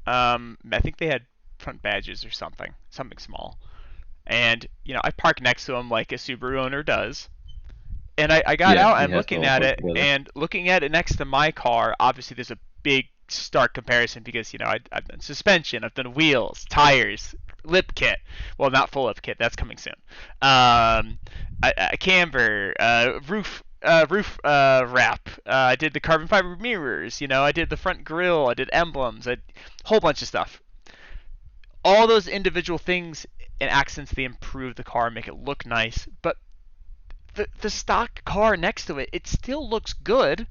I think they had front badges or something small. And I park next to them like a Subaru owner does. And I got Yeah, out, he I'm has to looking all at put it, together. and looking at it next to my car, obviously there's a big stark comparison because, I've done suspension, I've done wheels, tires, lip kit. Well, not full lip kit, that's coming soon. A camber, roof wrap. I did the carbon fiber mirrors, I did the front grille, I did emblems, a whole bunch of stuff. All those individual things and accents, they improve the car, make it look nice, but the stock car next to it, it still looks good.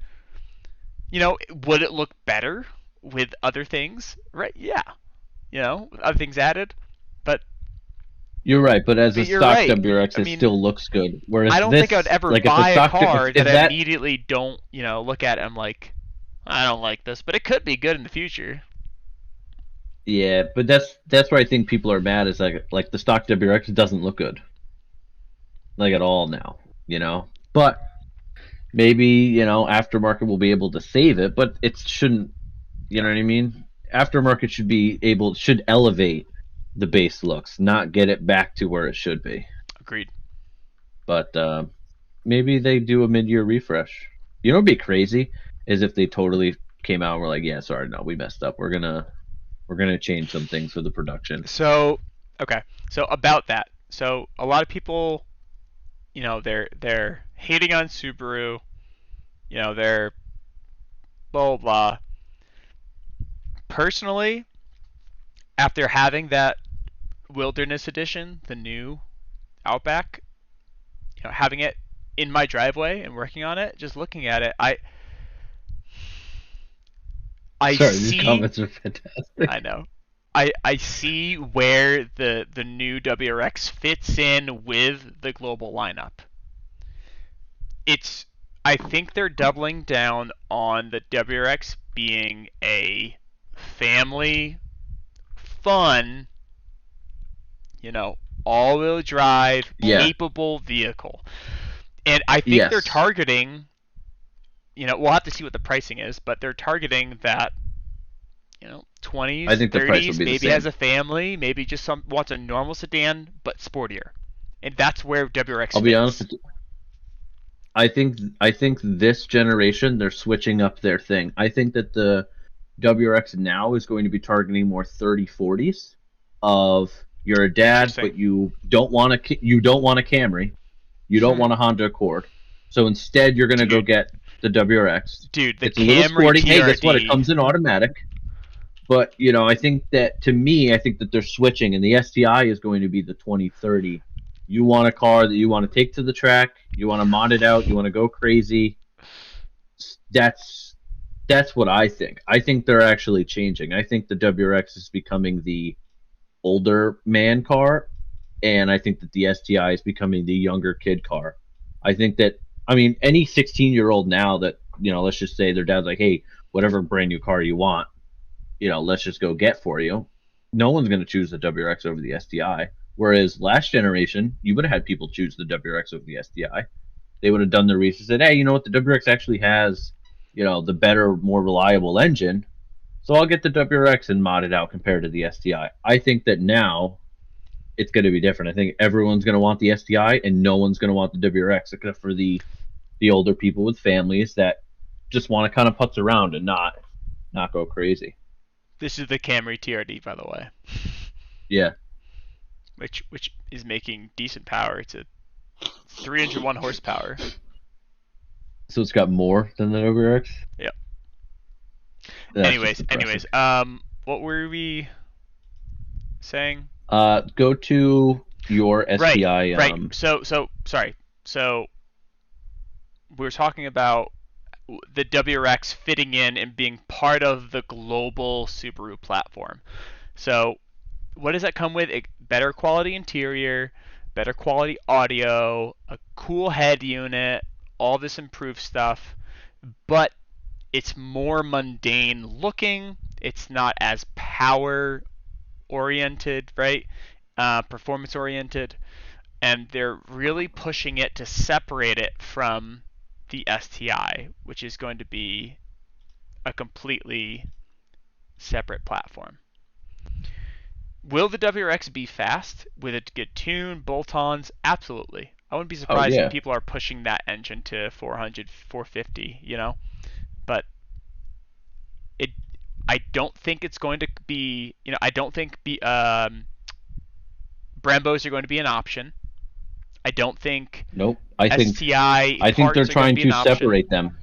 Would it look better with other things? Right? Yeah. Other things added. But You're right, but as a you're stock right. WRX, I it mean, still looks good. Whereas I don't think I would this, ever like if the buy a stock, car if that I that, immediately don't, look at it. I'm like, I don't like this, but it could be good in the future. yeah, but that's where I think people are mad. Is like the stock WRX doesn't look good, like at all now. But maybe aftermarket will be able to save it, but it shouldn't. You know what I mean? Aftermarket should elevate the base looks, not get it back to where it should be. Agreed. But maybe they do a mid-year refresh. What'd be crazy is if they totally came out and were like, yeah, sorry, no, we messed up. We're gonna change some things for the production. So, okay. So about that. So a lot of people, they're hating on Subaru. They're blah blah blah. Personally, after having that Wilderness Edition, the new Outback, having it in my driveway and working on it, just looking at it, I Sorry, these see. comments are fantastic. I know. I see where the new WRX fits in with the global lineup. I think they're doubling down on the WRX being a family fun, all-wheel drive Yeah. capable vehicle. And I think they're Yes. targeting, we'll have to see what the pricing is, but they're targeting that 20s, I think the price will 30s, be the maybe same. has a family, maybe just wants a normal sedan but sportier, and that's where WRX. I'll be honest with you. I think this generation they're switching up their thing. I think that the WRX now is going to be targeting more 30-40s of you're a dad but you don't want a Camry, you don't want a Honda Accord, so instead you're going to go get the WRX. Dude, the it's a little Camry sporty. TRD. Hey, guess what? It comes in automatic. But I think that they're switching, and the STI is going to be the 2030. You want a car that you want to take to the track, you want to mod it out, you want to go crazy. That's what I think. I think they're actually changing. I think the WRX is becoming the older man car, and I think that the STI is becoming the younger kid car. I think that any 16-year-old now that let's just say their dad's like, hey, whatever brand new car you want, let's just go get for you. No one's going to choose the WRX over the STI. Whereas last generation, you would have had people choose the WRX over the STI. They would have done their research and said, hey, you know what? The WRX actually has, the better, more reliable engine. So I'll get the WRX and mod it out compared to the STI. I think that now it's going to be different. I think everyone's going to want the STI and no one's going to want the WRX except for the older people with families that just want to kind of putz around and not go crazy. This is the Camry TRD, by the way. Yeah. Which is making decent power. It's a 301 horsepower. So it's got more than the WRX? Yep. Anyways, what were we saying? Go to your STI. Right. So sorry. So we were talking about the WRX fitting in and being part of the global Subaru platform. So what does that come with? Better quality interior, better quality audio, a cool head unit, all this improved stuff, but it's more mundane looking. It's not as power oriented, right? Performance oriented, and they're really pushing it to separate it from the STI, which is going to be a completely separate platform. Will the WRX be fast with a good tune, bolt-ons? Absolutely. I wouldn't be surprised if people are pushing that engine to 400, 450, But I don't think it's going to be, I don't think Brembos are going to be an option. I don't think. Nope. I think they're trying to separate them.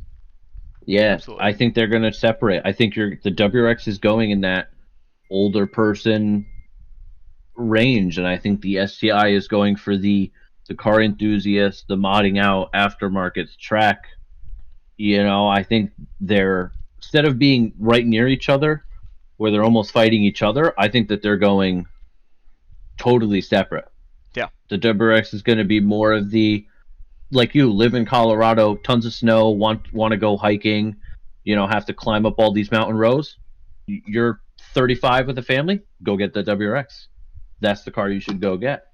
Yeah, absolutely. I think they're going to separate. I think the WRX is going in that older person range, and I think the STI is going for the car enthusiast, the modding out, aftermarket track. I think they're, instead of being right near each other, where they're almost fighting each other, I think that they're going totally separate. Yeah. The WRX is going to be more of the, like, you live in Colorado, tons of snow, want to go hiking, have to climb up all these mountain rows. You're 35 with a family, go get the WRX. That's the car you should go get.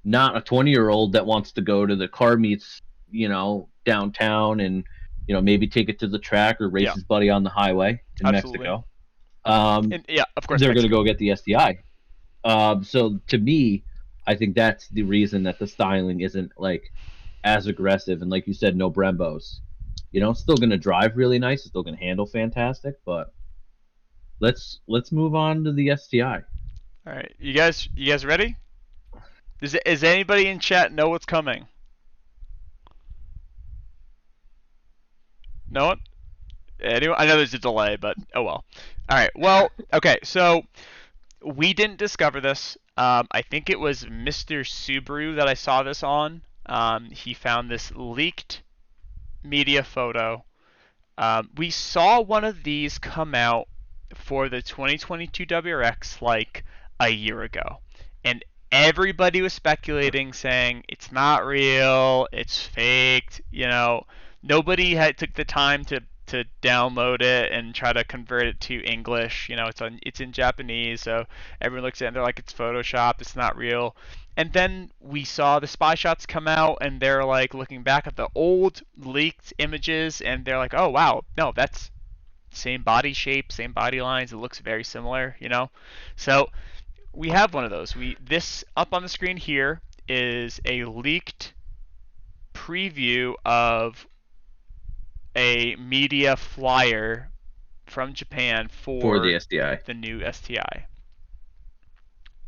Not a 20-year-old that wants to go to the car meets, downtown and, maybe take it to the track or race his buddy on the highway in Mexico. And, of course. They're going to go get the STI. So to me, I think that's the reason that the styling isn't like as aggressive. And like you said, no Brembos. It's still going to drive really nice. It's still going to handle fantastic. But let's move on to the STI. All right, you guys ready? Does anybody in chat know what's coming? No one? Anyone? I know there's a delay, but oh well. All right. Well, okay. So we didn't discover this. I think it was Mr. Subaru that I saw this on. He found this leaked media photo. We saw one of these come out for the 2022 WRX like a year ago, and everybody was speculating, saying it's not real, it's faked. Nobody took the time to download it and try to convert it to English. It's in Japanese, so everyone looks at it and they're like, it's Photoshopped, it's not real. And then we saw the spy shots come out, and they're like looking back at the old leaked images, and they're like, oh wow, no, that's same body shape, same body lines. It looks very similar. So we have one of those. This up on the screen here is a leaked preview of a media flyer from Japan for the STI. The new STI.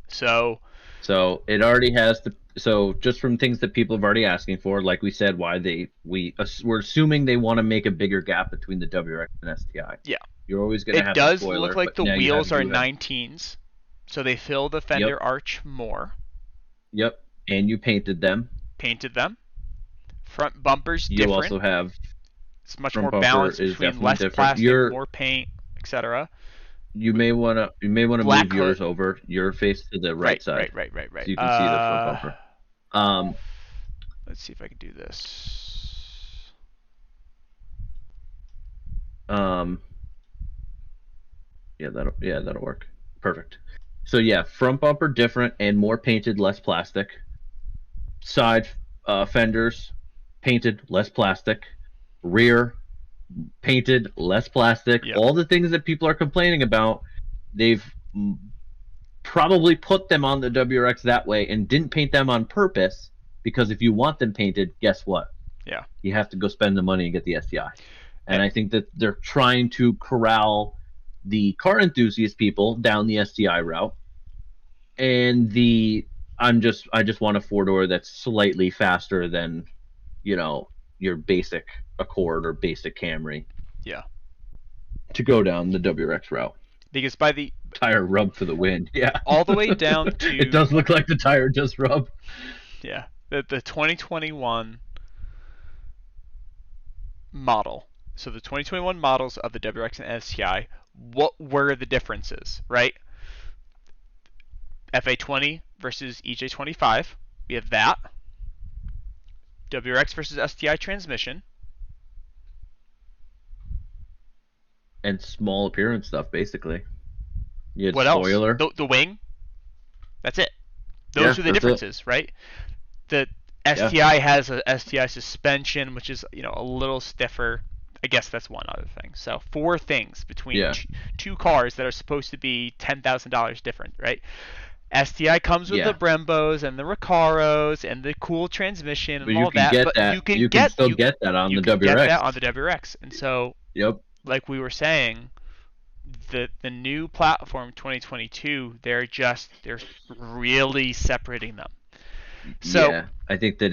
So it already has so just from things that people have already asking for, like we said, we're assuming they want to make a bigger gap between the WRX and STI. Yeah. You're always going to have It does spoiler, look like the wheels are 19s, so they fill the fender arch more. Yep. And you painted them. Front bumper's different. You also have it's much more balanced between less plastic, more paint, etc. You may want to move yours over your face to the right side. Right. So you can see the front bumper. Let's see if I can do this. Yeah, that'll work. Perfect. So yeah, front bumper different and more painted, less plastic. Side fenders painted, less plastic. Rear painted, less plastic. Yep. All the things that people are complaining about, they've probably put them on the WRX that way and didn't paint them on purpose, because if you want them painted, guess what? Yeah. You have to go spend the money and get the STI. And I think that they're trying to corral the car enthusiast people down the STI route, and I just want a four-door that's slightly faster than, your basic Accord or basic Camry. Yeah. To go down the WRX route. Because by the tire rub for the wind. Yeah. All the way down to it does look like the tire just rubbed. Yeah. The 2021 model. So the 2021 models of the WRX and STI, what were the differences, right? FA20 versus EJ25. We have that. WRX versus STI transmission. And small appearance stuff, basically. You had what spoiler. else? The wing. That's it. Those are the differences, right? The STI has a STI suspension, which is a little stiffer. I guess that's one other thing. So 4 things between two cars that are supposed to be $10,000 different, right? STI comes with the Brembos and the Recaros and the cool transmission and all that. But you can still get that on the WRX. Get that on the WRX. And so, like we were saying, the new platform 2022, they're really separating them. So yeah, I think that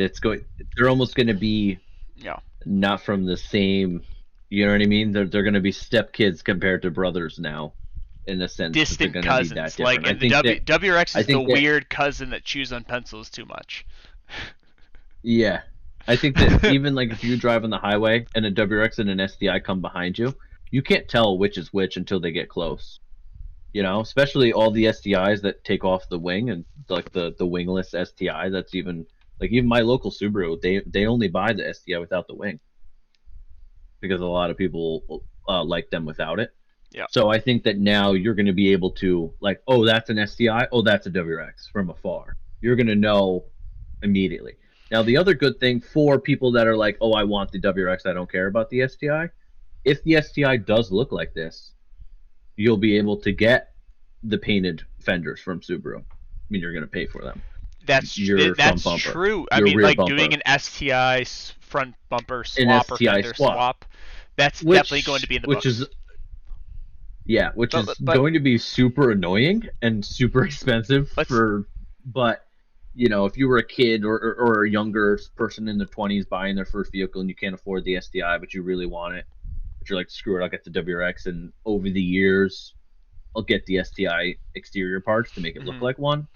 they're almost going to be not from the same. You know what I mean? They're going to be stepkids compared to brothers now. In a sense, distant cousins, like in the WRX is the weird cousin that chews on pencils too much. Yeah, I think that even like if you drive on the highway and a WRX and an STI come behind you, you can't tell which is which until they get close. Especially all the STIs that take off the wing and like the wingless STI. That's even my local Subaru. They only buy the STI without the wing because a lot of people like them without it. Yeah. So I think that now you're going to be able to oh, that's an STI. Oh, that's a WRX from afar. You're going to know immediately. Now, the other good thing for people that are like, oh, I want the WRX, I don't care about the STI. If the STI does look like this, you'll be able to get the painted fenders from Subaru. I mean, you're going to pay for them. That's true. I mean, like doing an STI front bumper swap or fender swap. That's definitely going to be in the books. Which is going to be super annoying and super expensive but if you were a kid or a younger person in their 20s buying their first vehicle and you can't afford the STI but you really want it, but you're like, screw it, I'll get the WRX, and over the years I'll get the STI exterior parts to make it look like one.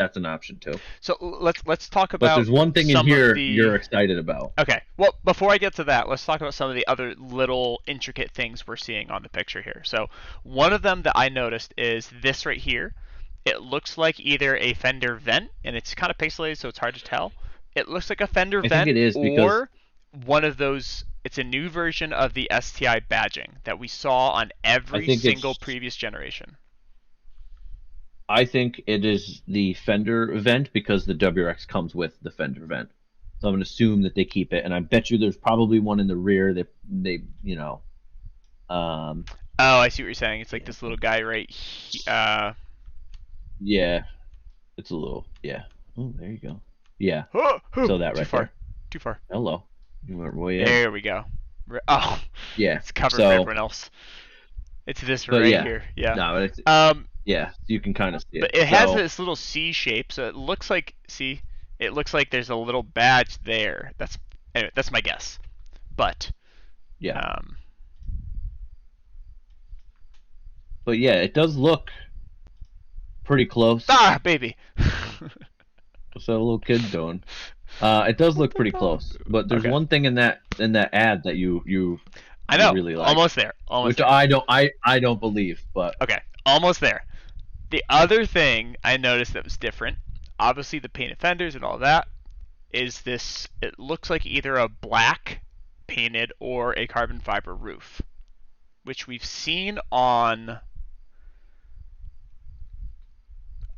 that's an option too. So let's talk But about there's one thing in some here of the... you're excited about. Okay, well, before I get to that, let's talk about some of the other little intricate things we're seeing on the picture here. So one of them that I noticed is this right here. It looks like either a Fender Vent, and it's kind of pixelated, so it's hard to tell. It looks like a Fender Vent, think it is because or one of those... It's a new version of the STI badging that we saw on every single previous generation. I think it is the Fender Vent because the WRX comes with the Fender Vent. So I'm going to assume that they keep it, and I bet you there's probably one in the rear that they you know. Oh, I see what you're saying. It's like this little guy right here. Yeah, it's a little, yeah. Oh, there you go. Yeah. So that right there. Too far. Hello. You went way in. There we go. Oh. Yeah. It's covered for everyone else. It's this right here. Yeah. No, it's, yeah, you can kind of see it. But it has this little C shape, so it looks like, see, it looks like there's a little badge there. Anyway, that's my guess. But yeah. But yeah, it does look pretty close. Ah, baby. What's that little kid doing? It does look pretty close, but there's one thing in that ad that you I know, really like. Almost there. Almost which there. I don't believe, but okay, almost there. The other thing I noticed that was different, obviously the painted fenders and all that, is this. It looks like either a black painted or a carbon fiber roof, which we've seen on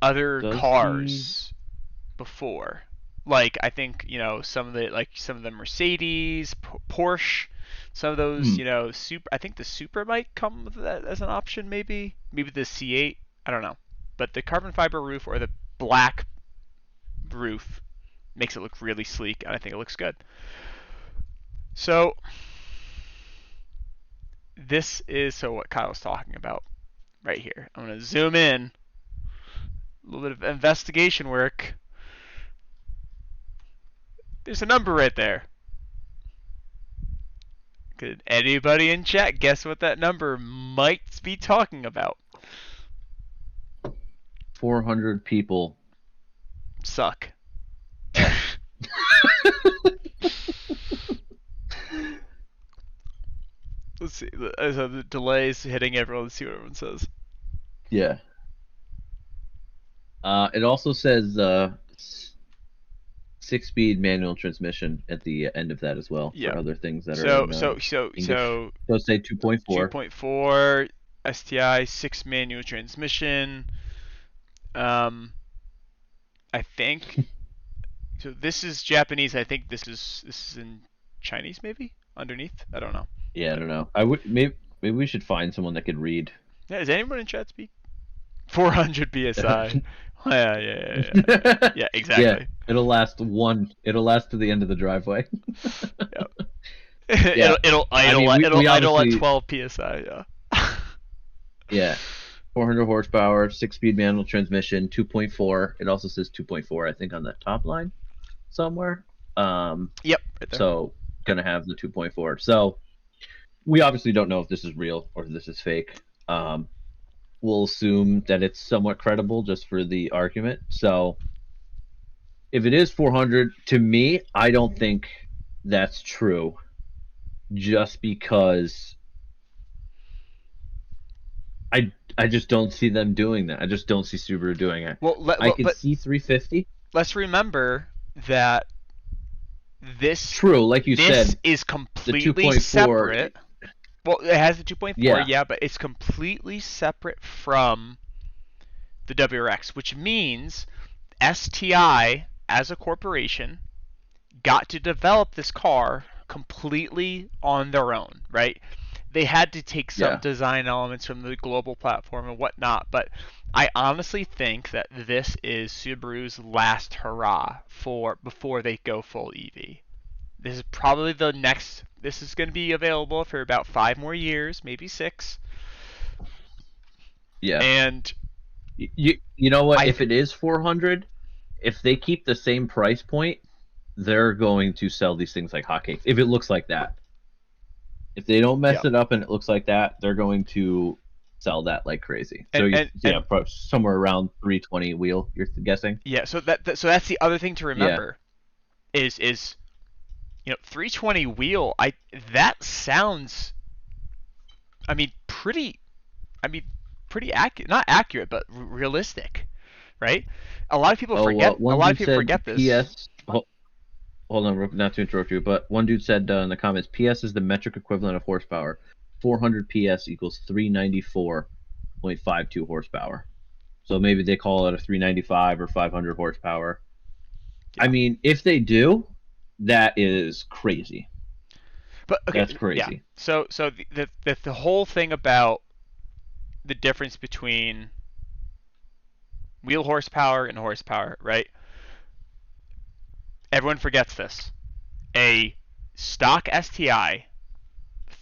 other cars before. Like, I think, you know, some of the Mercedes, Porsche, some of those, you know, I think the Supra might come with that as an option, maybe the C8, I don't know. But the carbon fiber roof or the black roof makes it look really sleek, and I think it looks good. So this is what Kyle was talking about right here. I'm going to zoom in, a little bit of investigation work. There's a number right there. Could anybody in chat guess what that number might be talking about? 400 people suck. Let's see. So the delays hitting everyone. Let's see what everyone says. Yeah. It also says 6-speed manual transmission at the end of that as well. Yeah. For other things that are so say 2.4. 2.4 STI 6 manual transmission. I think so. This is Japanese. I think this is in Chinese, maybe underneath. I don't know. Yeah, I don't know. Maybe we should find someone that could read. Yeah, does anyone in chat speak? 400 psi. Yeah, exactly. Yeah, it'll last to the end of the driveway. Yeah. It'll idle at 12 psi. Yeah. Yeah. 400 horsepower, 6-speed manual transmission, 2.4. It also says 2.4, I think, on the top line somewhere. Yep, right there. So gonna have the 2.4. So we obviously don't know if this is real or if this is fake. We'll assume that it's somewhat credible just for the argument. So if it is 400, to me, I don't think that's true. Just because I just don't see them doing that. I just don't see Subaru doing it. I can see 350. Let's remember that this like you said, is completely separate. Well, it has the 2.4, yeah, but it's completely separate from the WRX, which means STI, as a corporation, got to develop this car completely on their own, right? They had to take some design elements from the global platform and whatnot, but I honestly think that this is Subaru's last hurrah before they go full EV. This is probably the next. This is going to be available for about 5 more years, maybe 6. Yeah. And you know what? If it is 400, if they keep the same price point, they're going to sell these things like hotcakes. If it looks like that, if they don't mess it up and it looks like that, they're going to sell that like crazy. And, So and, yeah, and probably somewhere around 320 wheel. You're guessing? yeah, so that's the other thing to Yeah. remember is 320 wheel. That sounds, I mean, pretty. I mean, pretty accurate. Not accurate, but realistic, right? A lot of people Oh, forget. A one lot of dude people said forget this. PS. Hold on, not to interrupt you, but one dude said in the comments, PS is the metric equivalent of horsepower. 400 PS equals 394.52 horsepower. So maybe they call it a 395 or 500 horsepower. Yeah. I mean, if they do, that is crazy. But okay, That's crazy. yeah. So the whole thing about the difference between wheel horsepower and horsepower, right? Everyone forgets this. A stock STI,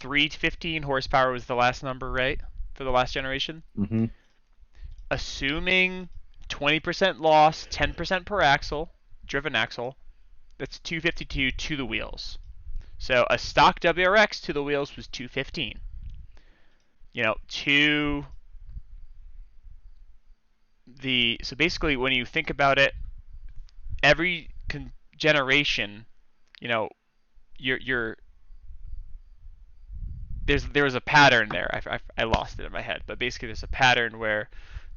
315 horsepower was the last number, right? For the last generation. Mm-hmm. Assuming 20% loss, 10% per axle, driven axle, that's 252 to the wheels. So a stock WRX to the wheels was 215. So basically when you think about it, every generation, you're there was a pattern there. I lost it in my head, but basically there's a pattern where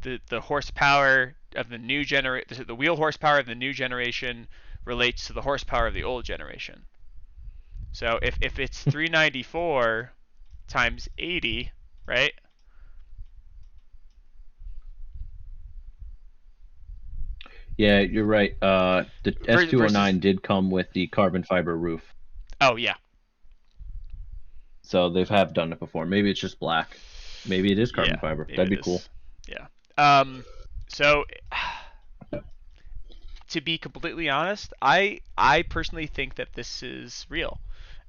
the horsepower of the the wheel horsepower of the new generation relates to the horsepower of the old generation. So if it's 394 times 80, right? Yeah, you're right. The S209 did come with the carbon fiber roof. Oh yeah. So they have done it before. Maybe it's just black. Maybe it is carbon fiber. That'd be cool. Yeah. So to be completely honest, I personally think that this is real.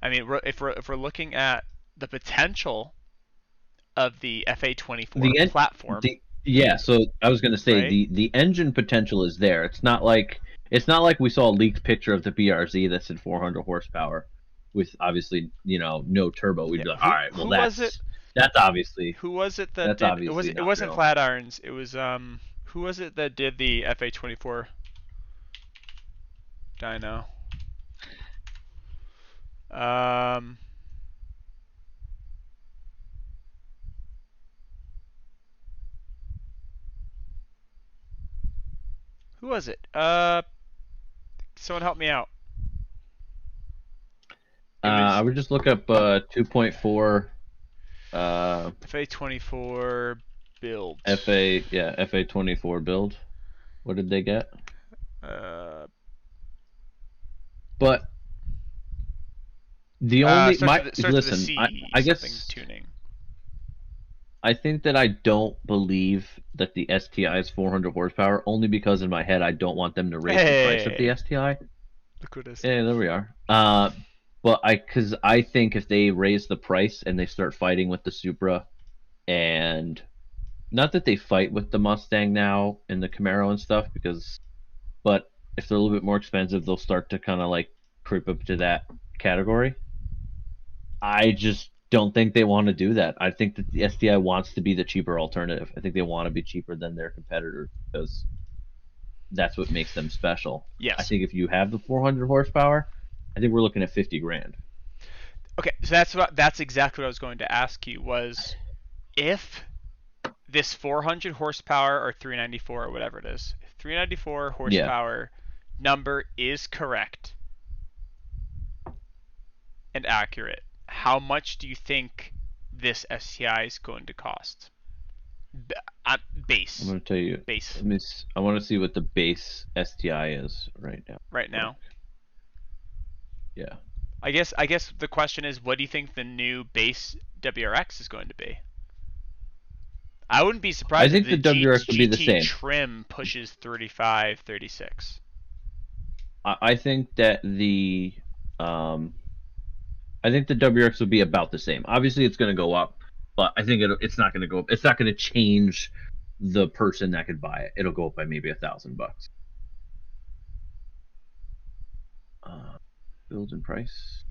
I mean, if we're looking at the potential of the FA24 platform. Yeah, so I was gonna say right? the engine potential is there. It's not like we saw a leaked picture of the BRZ that said 400 horsepower with obviously no turbo. We'd be like, all right, well that's obviously. Who was it that that's did? Obviously it wasn't real. Flatirons. It was who was it that did the FA24 dyno? Who was it? Someone help me out. I would just look up 2.4 FA24 build. FA24 build. What did they get? But the only listen, I guess tuning. I think that I don't believe that the STI is 400 horsepower only because in my head I don't want them to raise the price of the STI. Look what yeah, there we are. But because I think if they raise the price and they start fighting with the Supra, and not that they fight with the Mustang now and the Camaro and stuff, but if they're a little bit more expensive, they'll start to kind of like creep up to that category. I just don't think they want to do that. I think that the STI wants to be the cheaper alternative. I think they want to be cheaper than their competitors because that's what makes them special. Yes. I think if you have the 400 horsepower, I think we're looking at 50 grand. Okay, so that's exactly what I was going to ask you was if this 400 horsepower or 394 or whatever it is, 394 horsepower number is correct and accurate, how much do you think this STI is going to cost? Base. I'm going to tell you. Base. I want to see what the base STI is right now. Right now? Yeah. I guess the question is, what do you think the new base WRX is going to be? I wouldn't be surprised if the WRX would be the same. Trim pushes 35, 36. I think that the WRX would be about the same. Obviously, it's going to go up, but I think it's not going to go up. It's not going to change the person that could buy it. It'll go up by maybe $1,000. Build and price.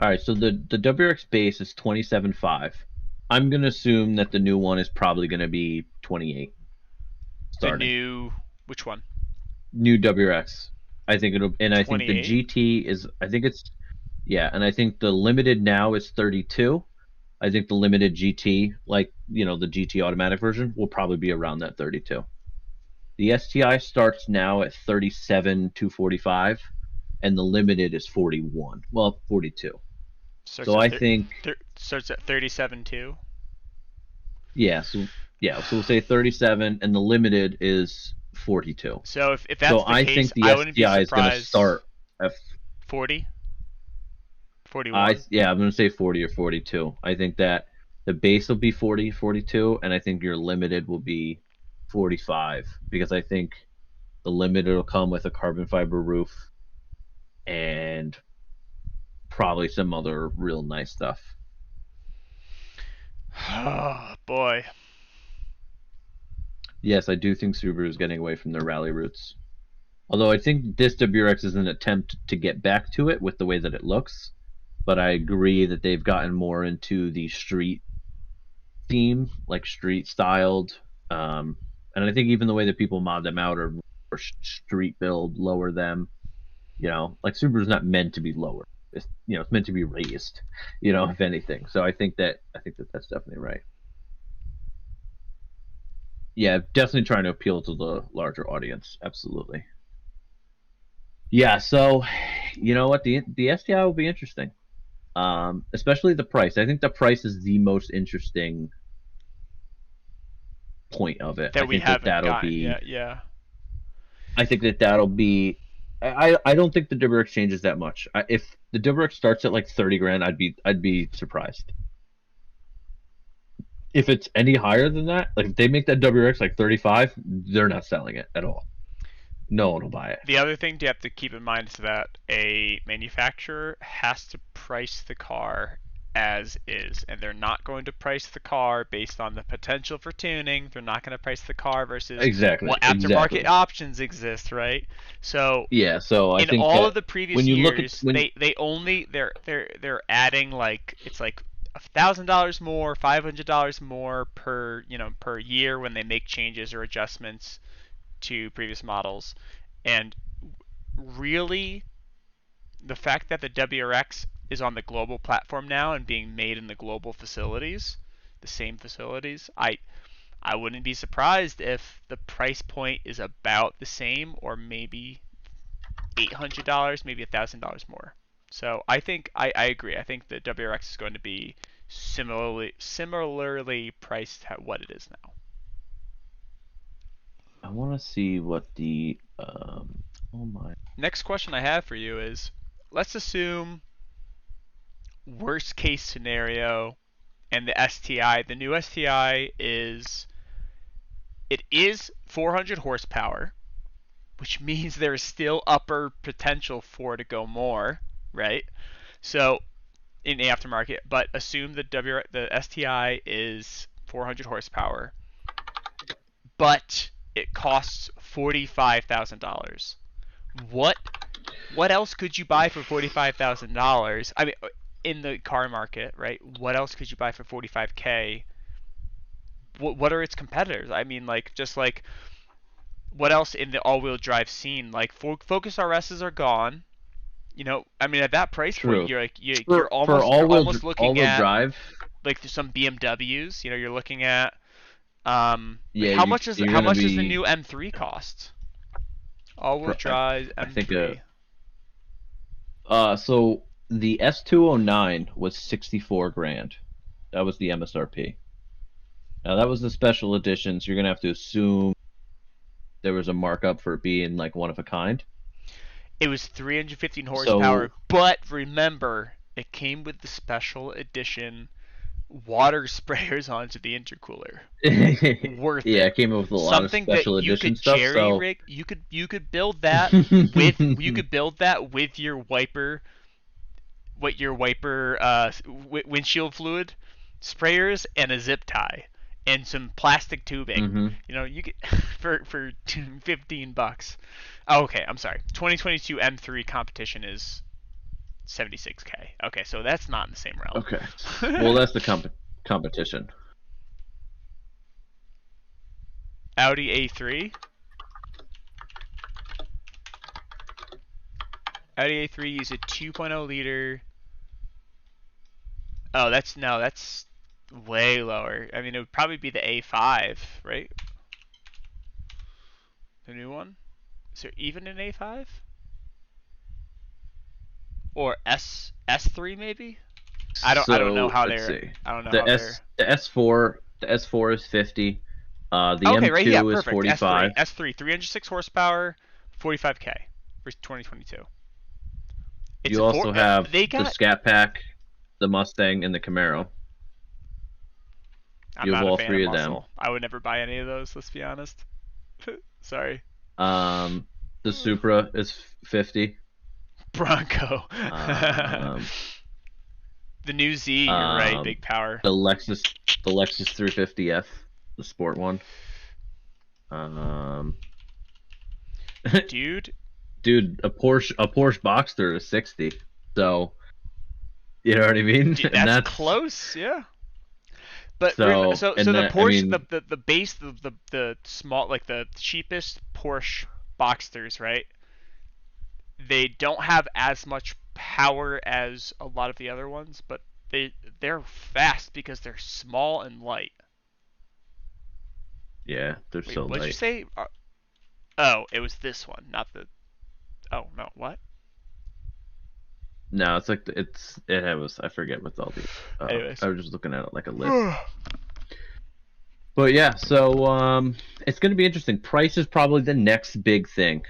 All right, so the WRX base is 27.5. I'm gonna assume that the new one is probably gonna be 28 starting. Which one? New WRX. I think it'll, and I think the 28? GT is. I think it's, yeah, and I think the limited now is 32. I think the limited GT, like the GT automatic version, will probably be around that 32. The STI starts now at 37,245, and the limited is 41. Well, 42. So I think starts at 37 too. Yeah, so we'll say 37, and the limited is 42. So if that's the I case, think the I wouldn't be STI is going to surprised. start at 40, 41. Yeah, I'm going to say 40 or 42. I think that the base will be 40, 42, and I think your limited will be 45, because I think the limited will come with a carbon fiber roof and probably some other real nice stuff. Oh boy. Yes, I do think Subaru is getting away from their rally roots. Although I think this WRX is an attempt to get back to it with the way that it looks. But I agree that they've gotten more into the street theme, like street styled. And I think even the way that people mod them out or street build, lower them. Like Subaru's not meant to be lower. It's it's meant to be raised. If anything. So I think that that's definitely right. Yeah, definitely trying to appeal to the larger audience. Absolutely. Yeah, so you know what, the STI will be interesting, especially the price. I think the price is the most interesting point of it. That we haven't gotten be, yet. Yeah. I think that'll be. I don't think the WRX changes that much. If the WRX starts at like 30 grand, I'd be surprised. If it's any higher than that, like if they make that WRX like 35, they're not selling it at all. No one will buy it. The other thing you have to keep in mind is that a manufacturer has to price the car as is, and they're not going to price the car based on the potential for tuning. They're not going to price the car versus what aftermarket options exist, right? So yeah, so I in think all of the previous when you years, look at, they're adding like it's like $1,000 more, $500 more per per year when they make changes or adjustments to previous models. And really, the fact that the WRX is on the global platform now and being made in the global facilities, the same facilities, I wouldn't be surprised if the price point is about the same, or maybe $800, maybe $1,000 more. So I think I agree. I think the WRX is going to be similarly priced at what it is now. I want to see what the oh my. Next question I have for you is, let's assume worst case scenario, and the STI, the new STI is 400 horsepower, which means there is still upper potential for it to go more, right? So in the aftermarket, but assume the STI is 400 horsepower, but it costs $45,000. What else could you buy for $45,000? I mean, in the car market, right? What else could you buy for 45K? What are its competitors? I mean, like just like what else in the all-wheel drive scene? Like Focus RSs are gone. I mean, at that price point, you're like you're almost looking at drive, like some BMWs. You're looking at yeah. How much does the new M3 cost? All-wheel drive M3. I think so the S209 was 64 grand. That was the MSRP. Now that was the special edition, so you're gonna have to assume there was a markup for it being like one of a kind. It was 315 horsepower, but remember, it came with the special edition water sprayers onto the intercooler. Worth it. Yeah, it came with a lot of special edition stuff. Rig. You could build that with your wiper, windshield fluid sprayers and a zip tie and some plastic tubing. Mm-hmm. You could for $15. Oh, okay, I'm sorry. 2022 M3 competition is $76K. Okay, so that's not in the same realm. Okay. Well, that's the competition. Audi A3. Audi A3 uses a 2.0 liter. Oh, that's way lower. I mean, it would probably be the A5, right? The new one. Is there even an A5? Or S3 maybe? I don't know how let's they're. see. I don't know The how they're. S4 is 50. The Okay, M2 right, yeah, is perfect. 45. S3, 306 horsepower, 45K for 2022. It's You a also have they the got. Scat Pack, the Mustang, and the Camaro. I'm You have not a all fan three of of them. muscle. I would never buy any of those. Let's be honest. Sorry. The Supra is 50. Bronco. Um, The new Z, you're right, big power. the Lexus 350F, the sport one. Dude, a Porsche Boxster is 60. So, you know what I mean? that's, And that's close, yeah. But so. so And the that, I Porsche, mean, the base, the small, like the cheapest Porsche Boxsters, right? They don't have as much power as a lot of the other ones, but they're fast because they're small and light. yeah, they're Wait, so what'd you light. say? Oh, it was this one, not the. Oh no, what? No, it's like it was, I forget what's all the. Anyways. I was just looking at it like a list. But yeah, so it's going to be interesting. Price is probably the next big thing.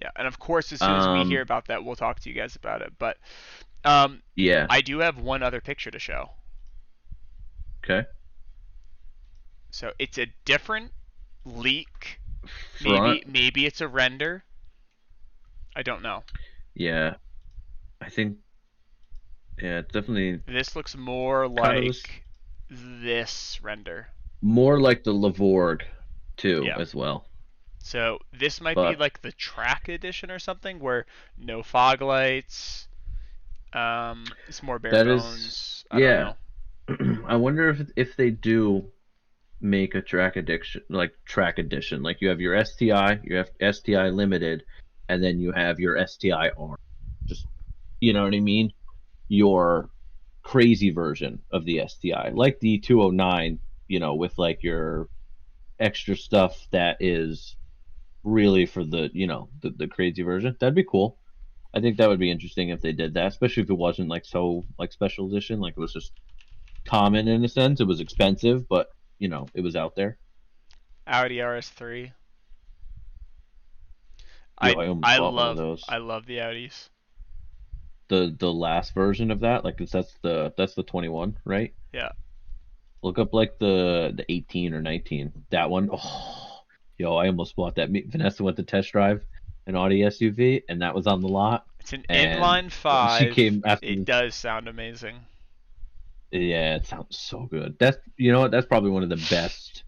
Yeah, and of course, as soon as we hear about that, we'll talk to you guys about it. But yeah. I do have one other picture to show. Okay. So it's a different leak. Front. Maybe it's a render. I don't know. Yeah, I think. Yeah, it's definitely. This looks more like this render. More like the Lavorg, too, Yeah. as well. So this might be But like the track edition or something, where no fog lights. It's more bare that bones. is, I don't yeah. know. I wonder if they do make a track edition, like you have your STI, you have STI Limited, and then you have your STI R. Just, you know what I mean? Your crazy version of the STI, like the 209, with like your extra stuff that is really for the, the crazy version. That'd be cool. I think that would be interesting if they did that, especially if it wasn't like so like special edition, like it was just common in a sense. It was expensive, but it was out there. Audi RS3. Yo, I almost bought one of those. I love the Audis. The last version of that, like that's the 21, right? Yeah. Look up like the 18 or 19. That one. Oh, yo, I almost bought that. Vanessa went to test drive an Audi SUV, and that was on the lot. It's an And inline 5. she came after. It does sound amazing. Yeah, it sounds so good. That's what? That's probably one of the best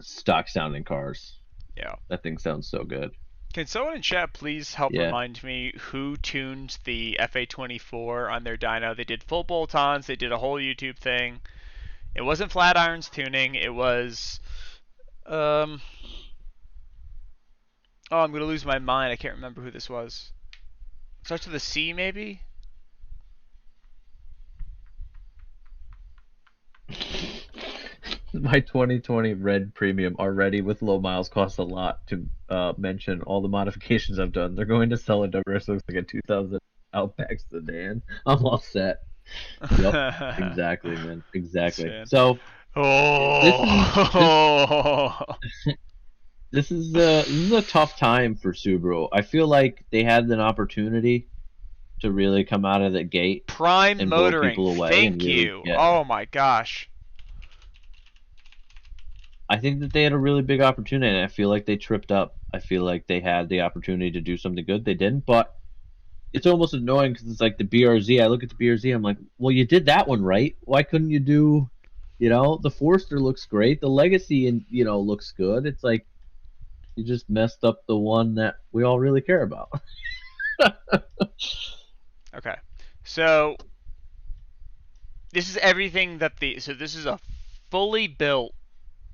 stock sounding cars. Yeah. That thing sounds so good. Can someone in chat please help remind me who tuned the FA24 on their dyno? They did full bolt-ons. They did a whole YouTube thing. It wasn't Flatirons tuning. It was... Oh, I'm going to lose my mind. I can't remember who this was. Starts with a C, maybe? My 2020 Red Premium already with low miles costs a lot to mention all the modifications I've done. They're going to sell a WRX looks like a 2000 Outback sedan. I'm all set. Yep, exactly, man. Exactly. So, this is a tough time for Subaru. I feel like they had an opportunity to really come out of the gate, prime and motoring. blow people away. Thank you. Oh my gosh. I think that they had a really big opportunity, and I feel like they tripped up. I feel like they had the opportunity to do something good. They didn't, but it's almost annoying because it's like the BRZ. I look at the BRZ, I'm like, well, you did that one right. Why couldn't you do, the Forester looks great. The Legacy, and looks good. It's like you just messed up the one that we all really care about. Okay, so this is everything that so this is a fully built.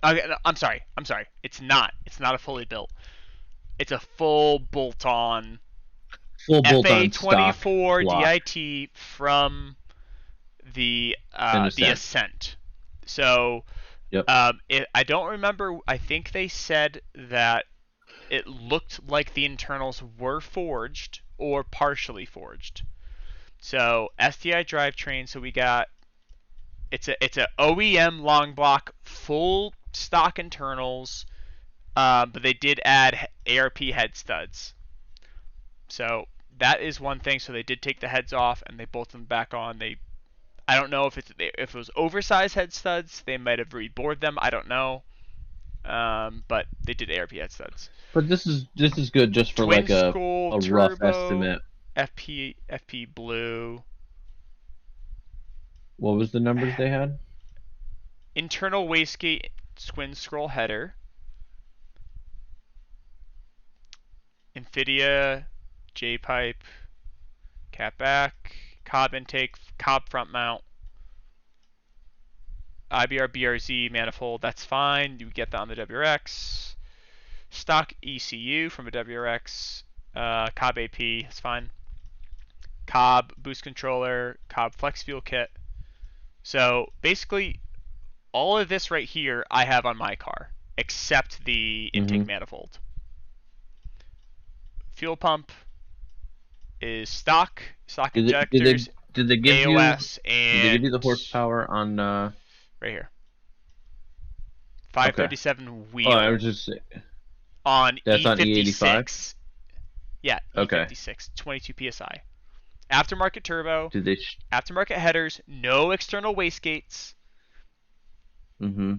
Okay, no, I'm sorry. It's not. It's not a fully built. It's a full bolt-on Full bolt-on stock FA24 block DIT from and the Ascent. Ascent. So Yep. I don't remember. I think they said that it looked like the internals were forged or partially forged. So STI drivetrain. So we got it's a OEM long block full stock internals, but they did add ARP head studs. So that is one thing. So they did take the heads off and they bolted them back on. I don't know if it was oversized head studs. They might have rebored them. I don't know. But they did ARP head studs. But this is good just for Twin like a skull rough turbo, estimate. FP blue. What was the numbers they had? Internal wastegate twin scroll header. Infidia, J pipe, cat back, cob intake, cob front mount. IBR BRZ manifold, that's fine. You get that on the WRX. Stock ECU from a WRX. Cob AP, that's fine. Cob boost controller, Cob flex fuel kit. So basically, all of this right here I have on my car, except the intake manifold. Fuel pump is stock injectors, did they give AOS, you, and did they give you the horsepower on right here. 537 okay. wheel. Oh, I was just on that's E56. on E85? Yeah, Okay. E56, 22 psi. Aftermarket turbo. Did they aftermarket headers, no external wastegates. Mm-hmm.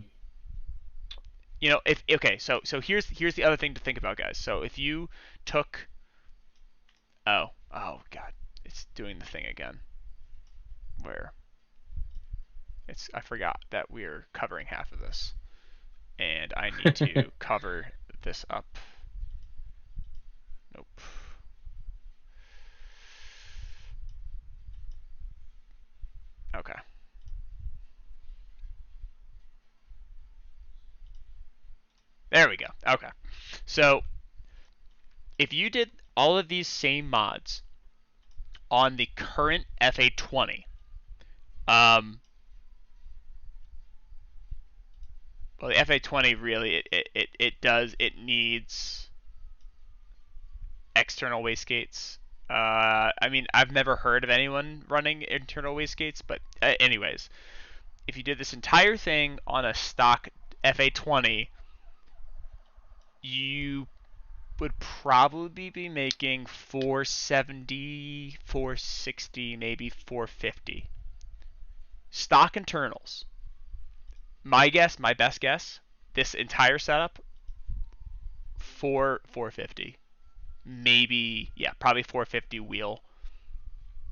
You know, if okay, so here's the other thing to think about, guys. So if you took oh god, it's doing the thing again. Where I forgot that we're covering half of this. And I need to cover this up. Nope. Okay. There we go. Okay. So if you did all of these same mods on the current FA20, well, the FA20 really it needs external wastegates. I mean, I've never heard of anyone running internal wastegates, but anyways, if you did this entire thing on a stock FA20, you would probably be making 470, 460, maybe 450. Stock internals. My best guess, this entire setup, 450. Maybe, yeah, probably 450 wheel.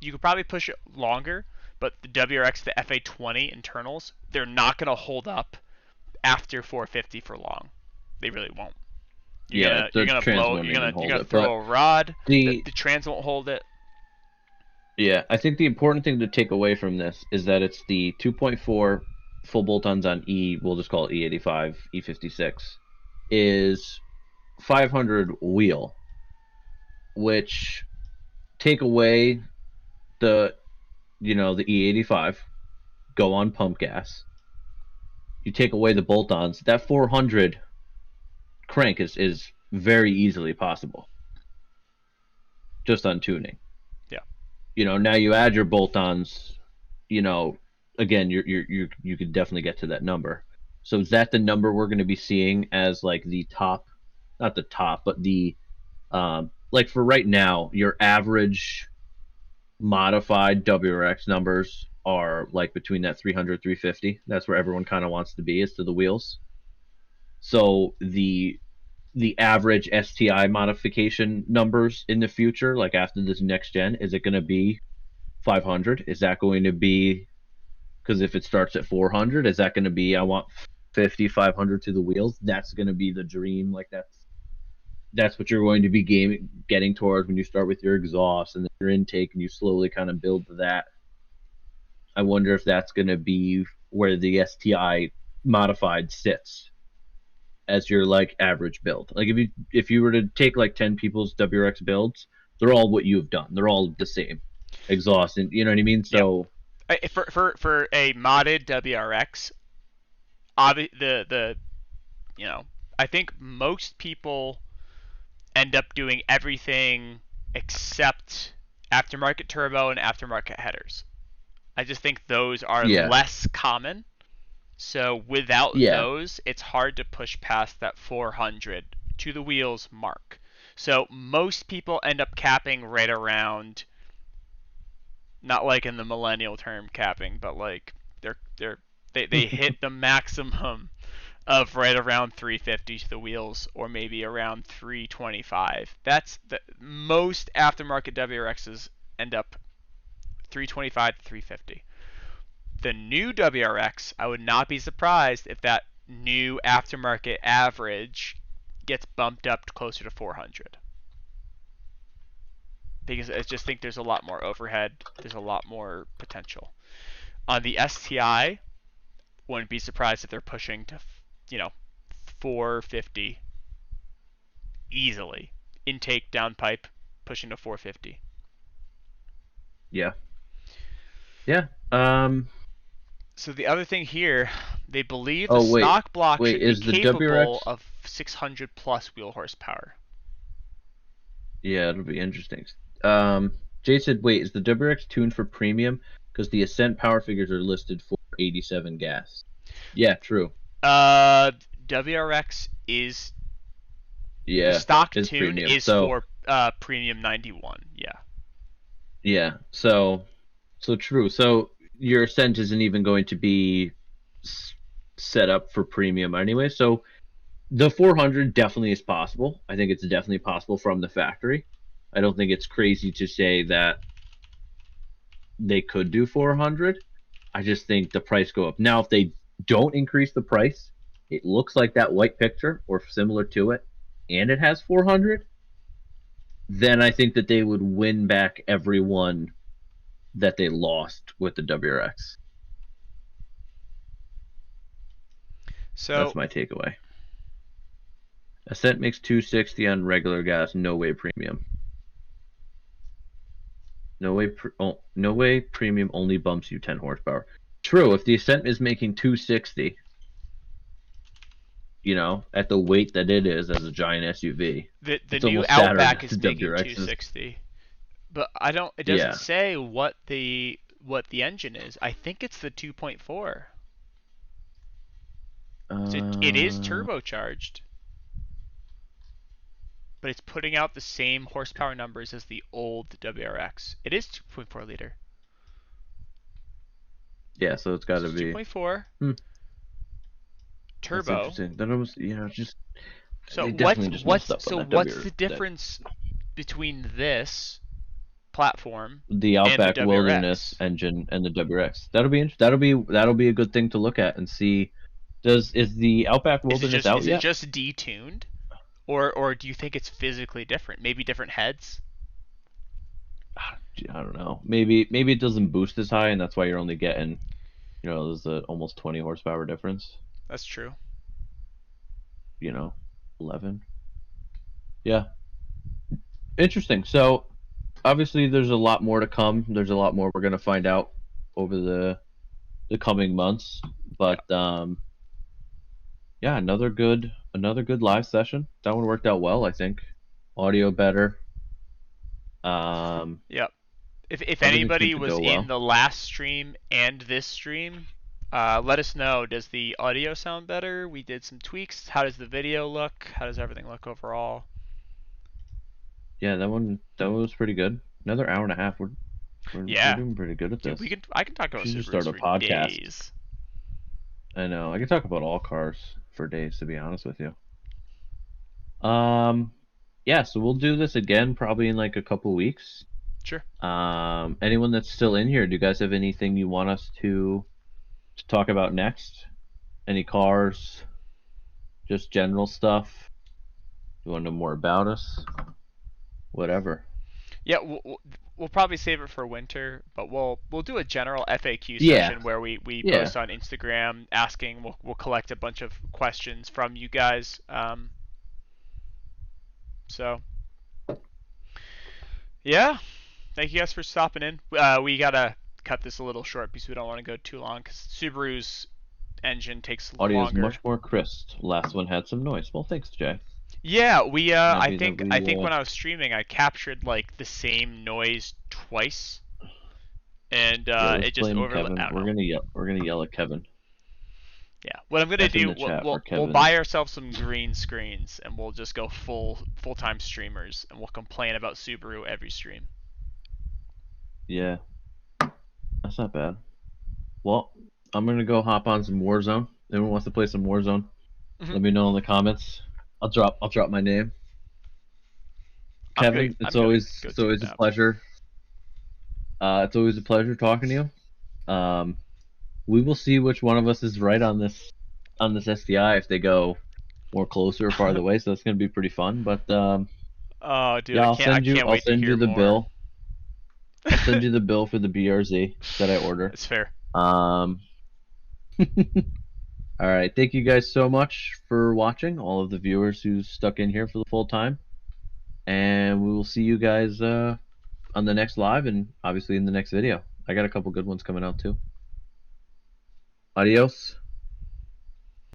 You could probably push it longer, but the WRX, the FA20 internals, they're not going to hold up after 450 for long. They really won't. You're gonna blow. You're gonna throw a rod. The trans won't hold it. Yeah, I think the important thing to take away from this is that it's the 2.4 full bolt-ons on E. We'll just call it E85, E56, is 500 wheel, which take away the the E85, go on pump gas. You take away the bolt-ons, that 400 crank is very easily possible just on tuning. Yeah. Now you add your bolt-ons, again, you could definitely get to that number. So is that the number we're going to be seeing as like the top, not the top, but the like for right now, your average modified WRX numbers are like between that 300 350. That's where everyone kind of wants to be, is to the wheels. So the average STI modification numbers in the future, like after this next gen, is it going to be 500? Is that going to be, because if it starts at 400, is that going to be, I want 50, 500 to the wheels? That's going to be the dream. Like that's what you're going to be getting towards when you start with your exhaust and your intake, and you slowly kind of build to that. I wonder if that's going to be where the STI modified sits as your like average build. Like if you were to take like 10 people's WRX builds, they're all what you've done. They're all the same exhaust, and you know what I mean. Yep. So For a modded WRX, the you know, I think most people end up doing everything except aftermarket turbo and aftermarket headers. I just think those are yeah, less common. So without yeah, those, it's hard to push past that 400 to the wheels mark. So most people end up capping right around, not like in the millennial term capping, but like they hit the maximum of right around 350 to the wheels, or maybe around 325. That's the most aftermarket WRXs end up 325 to 350. The new WRX, I would not be surprised if that new aftermarket average gets bumped up closer to 400. Because I just think there's a lot more overhead, there's a lot more potential. On the STI, wouldn't be surprised if they're pushing to, 450 easily. Intake downpipe pushing to 450. yeah, yeah. So the other thing here, they believe the Oh stock block wait, should be is the capable WRX? of 600 plus wheel horsepower. Yeah, it'll be interesting. Jay said, wait, is the WRX tuned for premium? Because the Ascent power figures are listed for 87 gas. Yeah, true. Uh, WRX is the Yeah, stock it's tune premium. is So for premium 91. Yeah. yeah, so true. So your Ascent isn't even going to be set up for premium anyway. So the 400 definitely is possible. I think it's definitely possible from the factory. I don't think it's crazy to say that they could do 400. I just think the price go up. Now, if they don't increase the price, it looks like that white picture or similar to it, and it has 400, then I think that they would win back everyone that they lost with the WRX. So That's my takeaway. Ascent makes 260 on regular gas, no way premium. No way premium only bumps you 10 horsepower. True, if the Ascent is making 260, at the weight that it is as a giant SUV, the it's new almost sadder Outback that is the making WRX is. 260, but I don't. It doesn't Yeah. say what the engine is. I think it's the 2.4. So it is Uh, turbocharged, but it's putting out the same horsepower numbers as the old WRX. It is 2.4 liter. yeah, so it's got So to it's be. 2.4 Hmm, that's turbo. interesting. That almost, just So they definitely just messed up on that what's W. the difference between this platform The and the Outback Wilderness WRX? engine and the WRX. That'll be a good thing to look at and see. Is the Outback Wilderness out Is it yet? just detuned, or do you think it's physically different? Maybe different heads. I don't know. Maybe it doesn't boost as high, and that's why you're only getting, there's a almost 20 horsepower difference. That's true. 11. Yeah, interesting. So obviously, there's a lot more to come. There's a lot more we're gonna find out over the coming months. Yeah. But yeah, another good live session. That one worked out well, I think. Audio better. Um, Yep. If Everything anybody seemed to was go in well. the last stream and this stream, let us know. Does the audio sound better? We did some tweaks. How does the video look? How does everything look overall? Yeah, that was pretty good. Another hour and a half. We're Yeah, doing pretty good at dude, this. I can talk We about should just Subarus start a for podcast. days. I know. I can talk about all cars for days, to be honest with you. Yeah, so we'll do this again probably in like a couple weeks. Sure. Anyone that's still in here, do you guys have anything you want us to talk about next? Any cars? Just general stuff? You want to know more about us? Whatever. Yeah, we'll probably save it for winter, but we'll do a general FAQ Yeah. session where we Yeah. post on Instagram asking. We'll collect a bunch of questions from you guys. So yeah, thank you guys for stopping in. We gotta cut this a little short because we don't want to go too long because Subaru's engine takes Audio is longer. much more crisp. Last one had some noise. Well, thanks, Jay. Yeah, we I think we, when I was streaming I captured like the same noise twice, and let's it just blame overlapped. Kevin. We're gonna yell at Kevin. Yeah, what I'm gonna F in do, the chat for we'll Kevin. buy ourselves some green screens and we'll just go full-time streamers and we'll complain about Subaru every stream. Yeah, that's not bad. Well, I'm gonna go hop on some Warzone. Anyone wants to play some Warzone? Let me know in the comments. I'll drop my name. Kevin, it's always a pleasure. It's always a pleasure talking to you. We will see which one of us is right on this SDI if they go more closer or farther away. So that's gonna be pretty fun. But oh, dude, yeah, I'll send you the bill. I'll send you the bill for the BRZ that I order. That's fair. All right, thank you guys so much for watching. All of the viewers who stuck in here for the full time, and we will see you guys on the next live and obviously in the next video. I got a couple good ones coming out too. Adios.